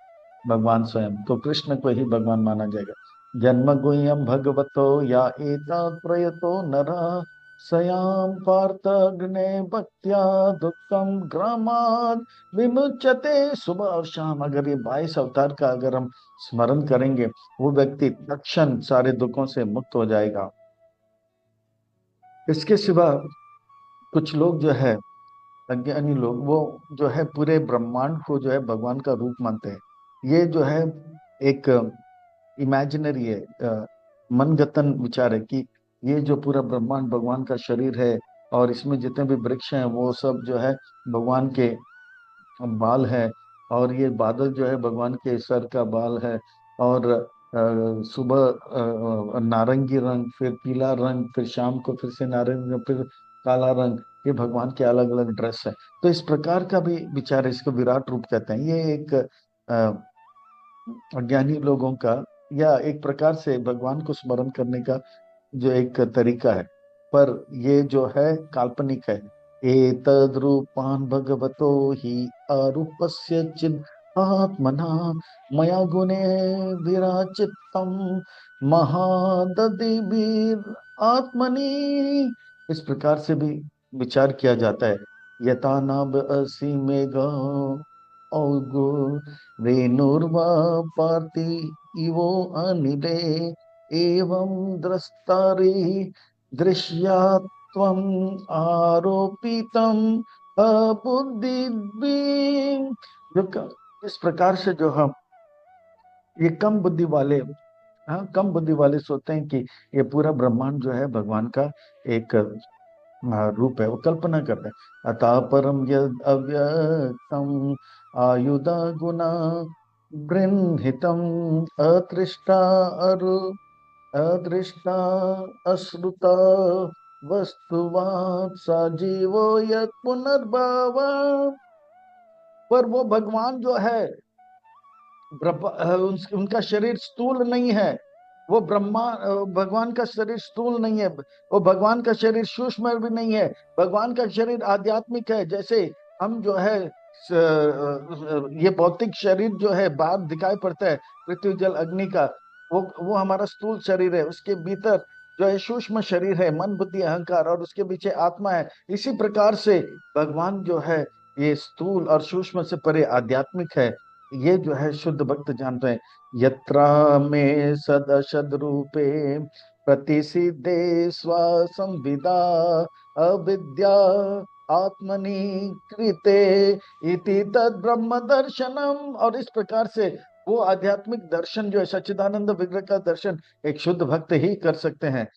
भगवान स्वयं, तो कृष्ण को ही भगवान माना जाएगा। जन्म गुह्यम भगवतो या एतत् प्रयतो नर सयाम पार्थ अग्ने भक्त्या दुखम ग्रामाद विमुच्यते। सुबह और शाम अगर ये 22 अवतार का अगर हम स्मरण करेंगे, वो व्यक्ति तत्क्षण सारे दुखों से मुक्त हो जाएगा। इसके सिवा कुछ लोग जो है अज्ञानी लोग, वो जो है पूरे ब्रह्मांड को जो है भगवान का रूप मानते हैं। ये जो है एक इमेजिनरी है, मनगतन विचार है कि ये जो पूरा ब्रह्मांड भगवान का शरीर है, और इसमें जितने भी वृक्ष हैं वो सब जो है भगवान के बाल है, और ये बादल जो है भगवान के सर का बाल है। और सुबह नारंगी रंग, फिर पीला रंग, फिर शाम को फिर से नारंगी रंग, फिर काला रंग, ये भगवान के अलग अलग ड्रेस है। तो इस प्रकार का भी विचार है, इसको विराट रूप कहते हैं। ये एक अज्ञानी लोगों का, या एक प्रकार से भगवान को स्मरण करने का जो एक तरीका है, पर ये जो है काल्पनिक है। एतद्रूपान् भगवतो हि अरूपस्य चिद् आत्मना मया गुणे विराचितम् महादधिभिर् आत्मनि। इस प्रकार से भी विचार किया जाता है। यथा नाभ असि मेघ औगो रेणुर्वा पार्ति इवो अनिले एवं द्रष्टारि दृश्यात्वम् आरोपितम् अबुद्धिद्भिः। इस प्रकार से जो हम, ये कम बुद्धि वाले, हाँ कम बुद्धि वाले सोचते हैं कि ये पूरा ब्रह्मांड जो है भगवान का एक रूप है, वो कल्पना करते हैं। अतः परम यद अव्यक्तम आयुधा गुना गृहीतम अतृष्टा अरु अदृष्टा अश्रुता वस्तुवात् सा जीवो यत् पुनर्भव। पर वो भगवान जो है उनका शरीर स्थूल नहीं है। वो भगवान का शरीर स्थूल नहीं है। वो भगवान का शरीर सूक्ष्म भी नहीं है। भगवान का शरीर आध्यात्मिक है। जैसे हम जो है ये भौतिक शरीर जो है बाहर दिखाई पड़ता है, पृथ्वी जल अग्नि का, वो हमारा स्थूल शरीर है। उसके भीतर जो है सूक्ष्म शरीर है, मन बुद्धि अहंकार, और उसके पीछे आत्मा है। इसी प्रकार से भगवान जो है ये स्थूल और सूक्ष्म से परे आध्यात्मिक है। ये जो है शुद्ध भक्त जानते हैं। यत्रा में सदशद रूपे प्रतिसिद्धे स्वसंविदा अविद्या आत्मनि कृते इति तद ब्रह्म दर्शनम। और इस प्रकार से वो आध्यात्मिक दर्शन जो है सच्चिदानंद विग्रह का दर्शन एक शुद्ध भक्त ही कर सकते हैं।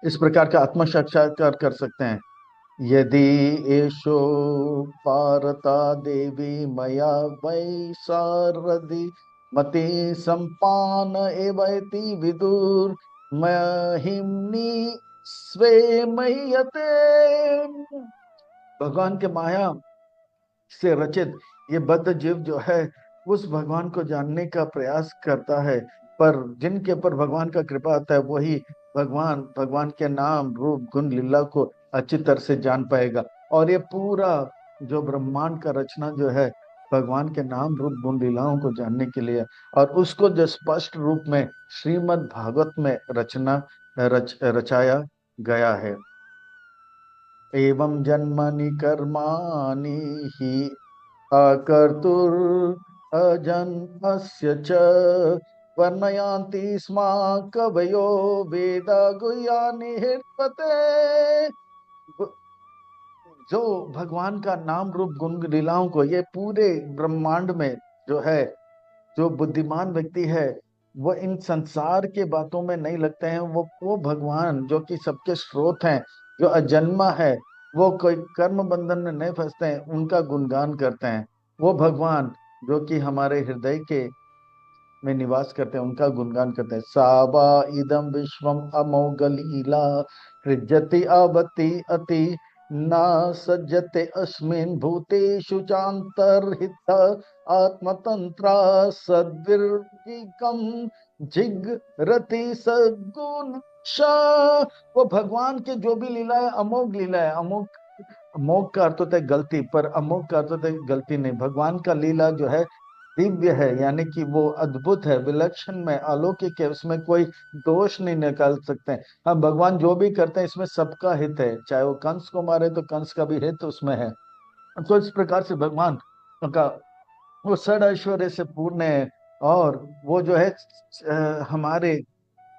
इस प्रकार का आत्म साक्षात्कार कर सकते हैं। यदि एषो पारता देवी मया वै सारधि मति सम्पान एवैति विदुर महिम्नि स्वे मह्यते। भगवान के माया से रचित ये बद्ध जीव जो है उस भगवान को जानने का प्रयास करता है, पर जिनके ऊपर भगवान का कृपा आता है वही भगवान के नाम रूप गुण लीला को अच्छी तरह से जान पाएगा। और ये पूरा जो ब्रह्मांड का रचना जो है भगवान के नाम रूप गुण लीलाओं को जानने के लिए, और उसको जो स्पष्ट रूप में श्रीमद् भागवत में रचाया गया है। एवं जन्मनि कर्माणि हि अकर्तुर् अजन्मस्य च वर्णयन्ति स्म कवयो वेद गुह्यानि हिर्पते। जो भगवान का नाम रूप गुण लीलाओं को, ये पूरे ब्रह्मांड में जो है, जो बुद्धिमान व्यक्ति है वो इन संसार के बातों में नहीं लगते हैं। वो भगवान जो कि सबके स्रोत हैं, जो अजन्मा है, वो कोई कर्म बंधन में नहीं फंसते हैं, उनका गुणगान करते हैं। वो भगवान जो कि हमारे हृदय के में निवास करते हैं, उनका गुणगान करते हैं। सावा इदम विश्वम अमोघ लीला सृजति अवति अति न सज्जते अस्मिन् भूतेषु चांतर्हित आत्मतंत्रा सद्विर्गिकम जिग्रति सद्गुण। वो भगवान के जो भी लीला है अमोघ लीला है। अमोघ, अमोघ का अर्थ होता है गलती, पर अमोघ का अर्थ होता है गलती नहीं। भगवान का लीला जो है दिव्य है, यानी कि वो अद्भुत है, विलक्षण में अलौकिक है, उसमें कोई दोष नहीं निकाल सकते हैं। हाँ, भगवान जो भी करते हैं इसमें सबका हित है। चाहे वो कंस को मारे तो कंस का भी हित उसमें है। तो इस प्रकार से भगवान का वो षड ऐश्वर्य से पूर्ण है, और वो जो है हमारे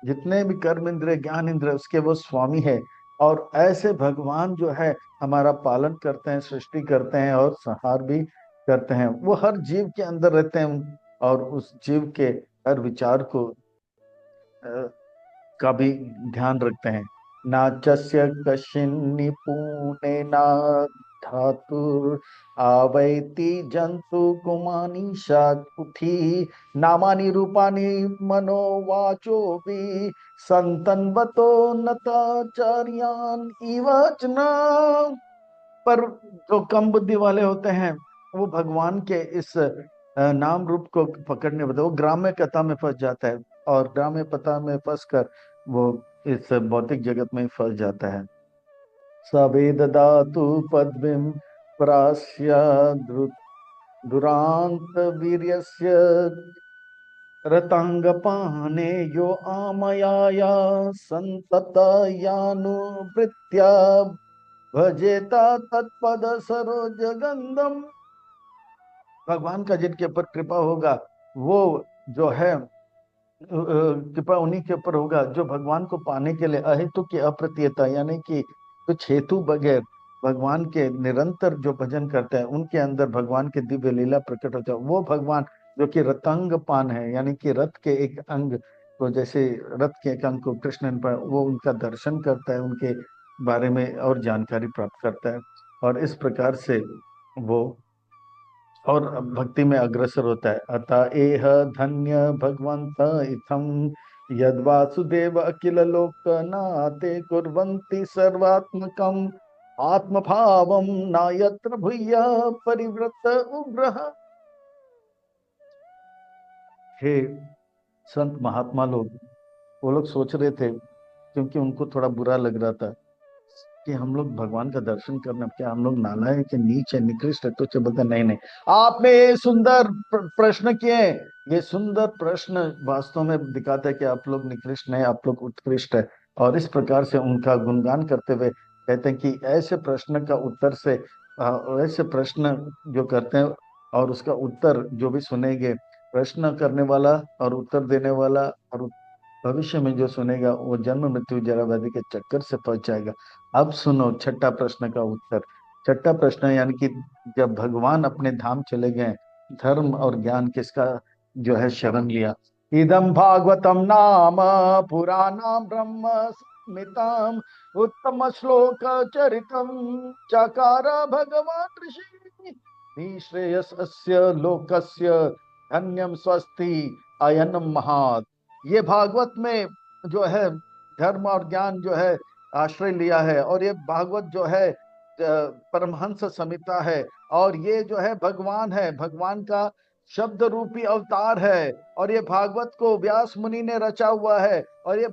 जितने भी कर्म इंद्रिय ज्ञान इंद्रिय उसके वो स्वामी है। और ऐसे भगवान जो है हमारा पालन करते हैं, सृष्टि करते हैं और संहार भी करते हैं। वो हर जीव के अंदर रहते हैं और उस जीव के हर विचार को का भी ध्यान रखते हैं। नाचस्य कशिन्नि पुणे ना धातुर आवैति जंतु कुमानी उठी नामानि रूपानि मनोवाचो भी संतन्वतो नताचार्यान इवचना। पर जो कम बुद्धि वाले होते हैं वो भगवान के इस नाम रूप को पकड़ने बदले वो ग्राम्य कथा में फंस जाता है, और ग्राम्य कथा में फंस कर वो इस भौतिक जगत में फंस जाता है। सवेद धातु पद्मिं प्रास्य दुरांत वीर्यस्य रतांगपाने यो आमयाया संततयानुवृत्त्या भजेता तत्पद सरोज गंधम। भगवान का जिनके ऊपर कृपा होगा वो जो है कृपा उन्हीं के ऊपर होगा जो भगवान को पाने के लिए अहेतु की अप्रतियता, यानी कि कुछ हेतु बगैर भगवान के निरंतर जो भजन करते हैं उनके अंदर भगवान के दिव्य लीला प्रकट होता है। वो भगवान जो कि रतांग पान है, यानी कि रथ के एक अंग को, जैसे रथ के एक अंग को कृष्ण पर वो उनका दर्शन करता है, उनके बारे में और जानकारी प्राप्त करता है, और इस प्रकार से वो और भक्ति में अग्रसर होता है। अतएह धन्य भगवंत इथम यद वासुदेव अखिल लोकनाथे कुर्वन्ति सर्वात्मकम आत्मभावम नायत्र भूय परिवृत उग्र। हे संत महात्मा लोग, वो लोग सोच रहे थे, क्योंकि उनको थोड़ा बुरा लग रहा था कि हम लोग भगवान का दर्शन करना, क्या हम लोग नालायक है, नीच है, निकृष्ट है? तो बोलते नहीं नहीं, आपने ये सुंदर प्रश्न किए। ये सुंदर प्रश्न वास्तव में दिखाता है कि आप लोग निकृष्ट नहीं, आप लोग उत्कृष्ट है। और इस प्रकार से उनका गुणगान करते हुए कहते हैं कि ऐसे प्रश्न का उत्तर से ऐसे प्रश्न जो करते हैं और उसका उत्तर जो भी सुनेंगे, प्रश्न करने वाला और उत्तर देने वाला और भविष्य में जो सुनेगा वो जन्म मृत्यु जरा व्याधि के चक्कर से बच जाएगा। अब सुनो छठा प्रश्न का उत्तर। छठा प्रश्न यानी कि जब भगवान अपने धाम चले गए, धर्म और ज्ञान किसका जो है शरण लिया। इदम भागवतम नाम पुराणम ब्रह्म संहिताम उत्तम श्लोक चरितम चकार भगवान ऋषि निःश्रेयस्य लोकस्य धन्यम स्वस्ति अयनम महात्। ये भागवत में जो है धर्म और ज्ञान जो है आश्रय लिया है, और ये भागवत जो है परमहंस संहिता है, और ये जो है भगवान है, भगवान का शब्द रूपी अवतार है, और ये भागवत को व्यास मुनि ने रचा हुआ है, और ये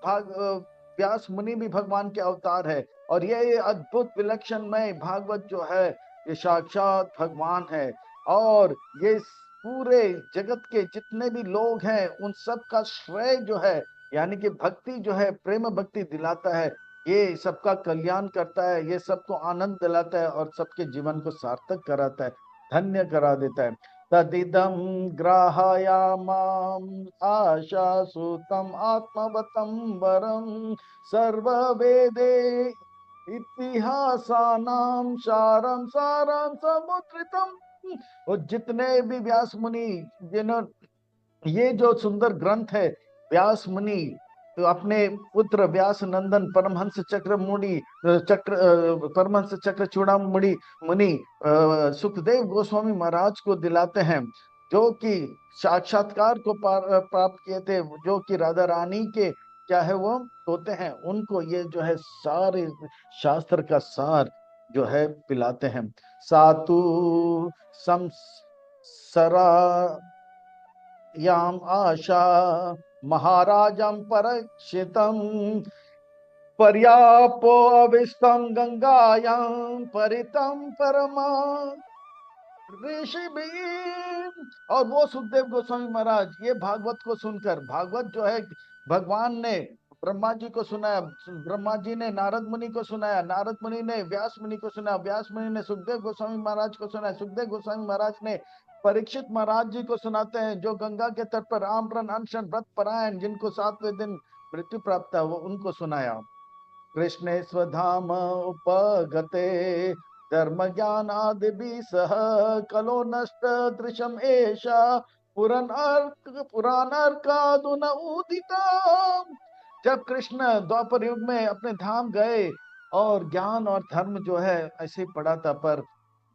व्यास मुनि भी भगवान के अवतार है, और ये अद्भुत विलक्षण में भागवत जो है ये साक्षात भगवान है। और ये पूरे जगत के जितने भी लोग हैं उन सब का श्रेय जो है, यानी कि भक्ति जो है, प्रेम भक्ति दिलाता है, ये सबका कल्याण करता है, ये सबको आनंद दिलाता है और सबके जीवन को सार्थक कराता है, धन्य करा देता है। तदिदम ग्राहयामाम आशा सुतम आत्मवतम वरम सर्व वेदे इतिहासानाम सारम सारम समुद्रितम। और जितने भी व्यास मुनि, जिन्होंने ये जो सुंदर ग्रंथ है, व्यास मुनि तो अपने पुत्र व्यास नंदन परमहंस चक्र मुनि परमहंस चक्र चूड़ामणि मुनि सुखदेव गोस्वामी महाराज को दिलाते हैं, जो कि साक्षात्कार को प्राप्त किए थे, जो कि राधा रानी के क्या है वो होते हैं, उनको ये जो है सारे शास्त्र का सार जो है पिलाते हैं। सातु संसरा याम आशा महाराजम परीक्षितम पर्यापो अविस्तम गंगायाम परितम परमा ऋषि भी। और वो सुखदेव गोस्वामी महाराज ये भागवत को सुनकर, भागवत जो है भगवान ने ब्रह्मा जी को सुनाया, ब्रह्मा जी ने नारद मुनि को सुनाया, नारद मुनि ने व्यास मुनि को सुनाया, व्यास मुनि ने सुखदेव गोस्वामी महाराज को सुनाया, सुखदेव गोस्वामी महाराज ने परीक्षित महाराज जी को सुनाते हैं, जो गंगा के तट पर आमरण अनशन व्रत परायण, जिनको 7वें दिन मृत्यु प्राप्त है, वो उनको सुनाया। कृष्णे स्वधाम उपगते धर्म ज्ञान आदि भी सह कलो नष्ट दृशम एषा पुराण अर्कादुन उदिता। जब कृष्ण द्वापर युग में अपने धाम गए और ज्ञान और धर्म जो है ऐसे ही पड़ा था, पर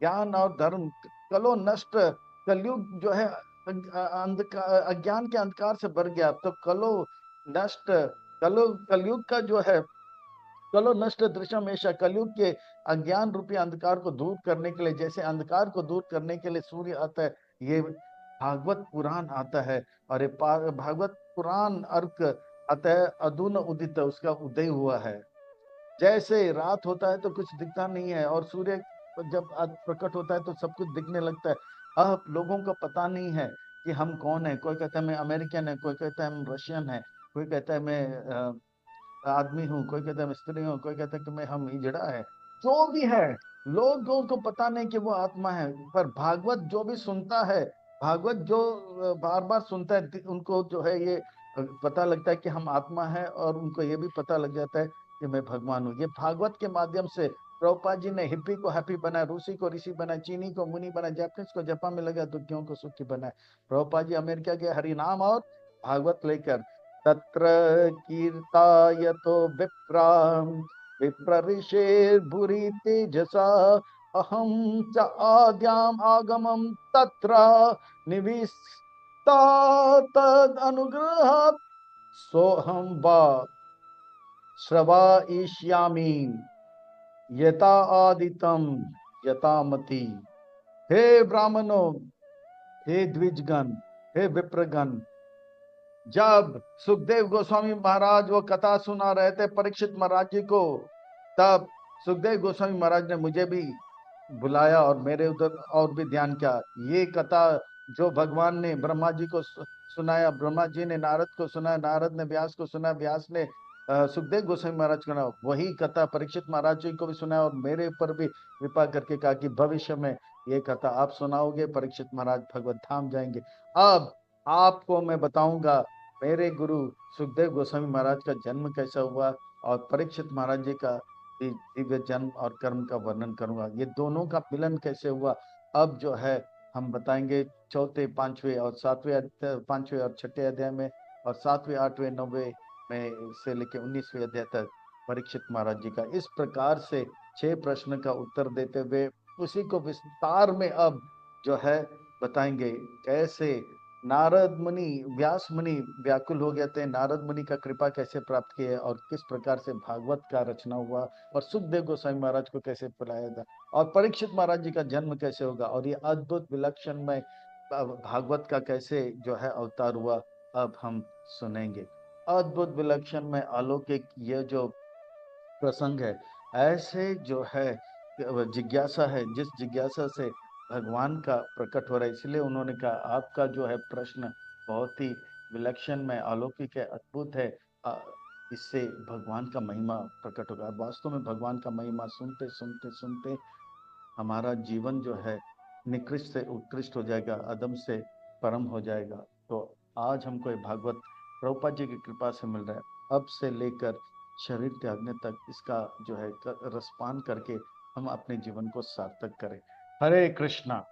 ज्ञान और धर्म कलो नष्ट, कलयुग जो है अंधकार, अज्ञान के अंधकार से भर गया, तो कलो नष्ट, कलयुग का जो है कलो नष्ट दृश्यम ऐसा, कलयुग के अज्ञान रूपी अंधकार को दूर करने के लिए, जैसे अंधकार को दूर करने के लिए सूर्य आता है, ये भागवत पुराण आता है, और ये भागवत पुराण अर्क अतः अधुन उदित, उसका उदय हुआ है। जैसे रात होता है तो कुछ दिखता नहीं है, और सूर्य जब प्रकट होता है तो सब कुछ दिखने लगता है। अब लोगों को पता नहीं है कि हम कौन है, कोई कहता है मैं अमेरिकन है, कोई कहता है हम रशियन है, कोई कहता है मैं आदमी हूँ, कोई कहता है मैं स्त्री हूँ, कोई कहता है कि मैं हम हिजड़ा है, जो भी है, लोगों को पता नहीं कि वो आत्मा है। पर भागवत जो भी सुनता है, भागवत जो बार बार सुनता है, उनको जो है ये पता लगता है कि हम आत्मा है, और उनको ये भी पता लग जाता है कि मैं भगवान हूँ। ये भागवत के माध्यम से प्रभुपाद जी ने हिप्पी को हैप्पी बनाया, रूसी को ऋषि बनाया, चीनी को मुनि बनाया, जापानीज को जापान में लगा, दुखियों को सुखी बनाया। प्रभुपाद जी अमेरिका के हरिनाम और भागवत लेकर तत्र कीर्तायतो विप्राम विप्रऋषेर्भुरि तेजसा अहं च आद्याम आगमं तत्र निविष्टा तदनुग्रहात् सोऽहं वा श्रवायिष्यामि यथा आदितं यथा मति। हे ब्राह्मणों, हे द्विजगण, हे विप्रगण, जब सुखदेव गोस्वामी महाराज वो कथा सुना रहे थे परीक्षित महाराज जी को, तब सुखदेव गोस्वामी महाराज ने मुझे भी बुलाया और मेरे उधर और भी ध्यान किया। ये कथा जो भगवान ने ब्रह्मा जी को सुनाया, ब्रह्मा जी ने नारद को सुनाया, नारद ने व्यास को सुनाया, व्यास ने सुखदेव गोस्वामी महाराज को सुनाया, वही कथा परीक्षित महाराज जी को भी सुनाया, और मेरे ऊपर भी कृपा करके कहा कि भविष्य में ये कथा आप सुनाओगे, परीक्षित महाराज भगवत धाम जाएंगे। अब आपको मैं बताऊंगा मेरे गुरु सुखदेव गोस्वामी महाराज का जन्म कैसा हुआ, और परीक्षित महाराज जी का दिव्य जन्म और कर्म का वर्णन करूंगा, ये दोनों का मिलन कैसे हुआ। अब जो है हम बताएंगे चौथे, पांचवें और सातवें, पांचवें और छठे अध्याय में, और सातवें, आठवें, नौवें में से लेकर 19वें अध्याय तक परीक्षित महाराज जी का। इस प्रकार से 6 प्रश्न का उत्तर देते हुए उसी को विस्तार में अब जो है बताएंगे, कैसे नारद मुनि, व्यास मुनि व्याकुल हो गए थे, नारद मुनि का कृपा कैसे प्राप्त किए, और किस प्रकार से भागवत का रचना हुआ, और सुखदेव गोस्वामी महाराज को कैसे बुलाया था, और परीक्षित महाराज जी का जन्म कैसे होगा, और ये अद्भुत विलक्षण में भागवत का कैसे जो है अवतार हुआ, अब हम सुनेंगे। अद्भुत विलक्षण में अलौकिक ये जो प्रसंग है, ऐसे जो है जिज्ञासा है, जिस जिज्ञासा से भगवान का प्रकट हो रहा है। इसलिए उन्होंने कहा आपका जो है प्रश्न बहुत ही विलक्षण में अलौकिक है, अद्भुत है। इससे भगवान का महिमा प्रकट होगा। वास्तव में भगवान का महिमा सुनते सुनते सुनते हमारा जीवन जो है निकृष्ट से उत्कृष्ट हो जाएगा, अदम से परम हो जाएगा। तो आज हमको ये भागवत प्रभुपाद जी की कृपा से मिल रहा है। अब से लेकर शरीर त्यागने तक इसका जो है रसपान करके हम अपने जीवन को सार्थक करें। हरे कृष्णा।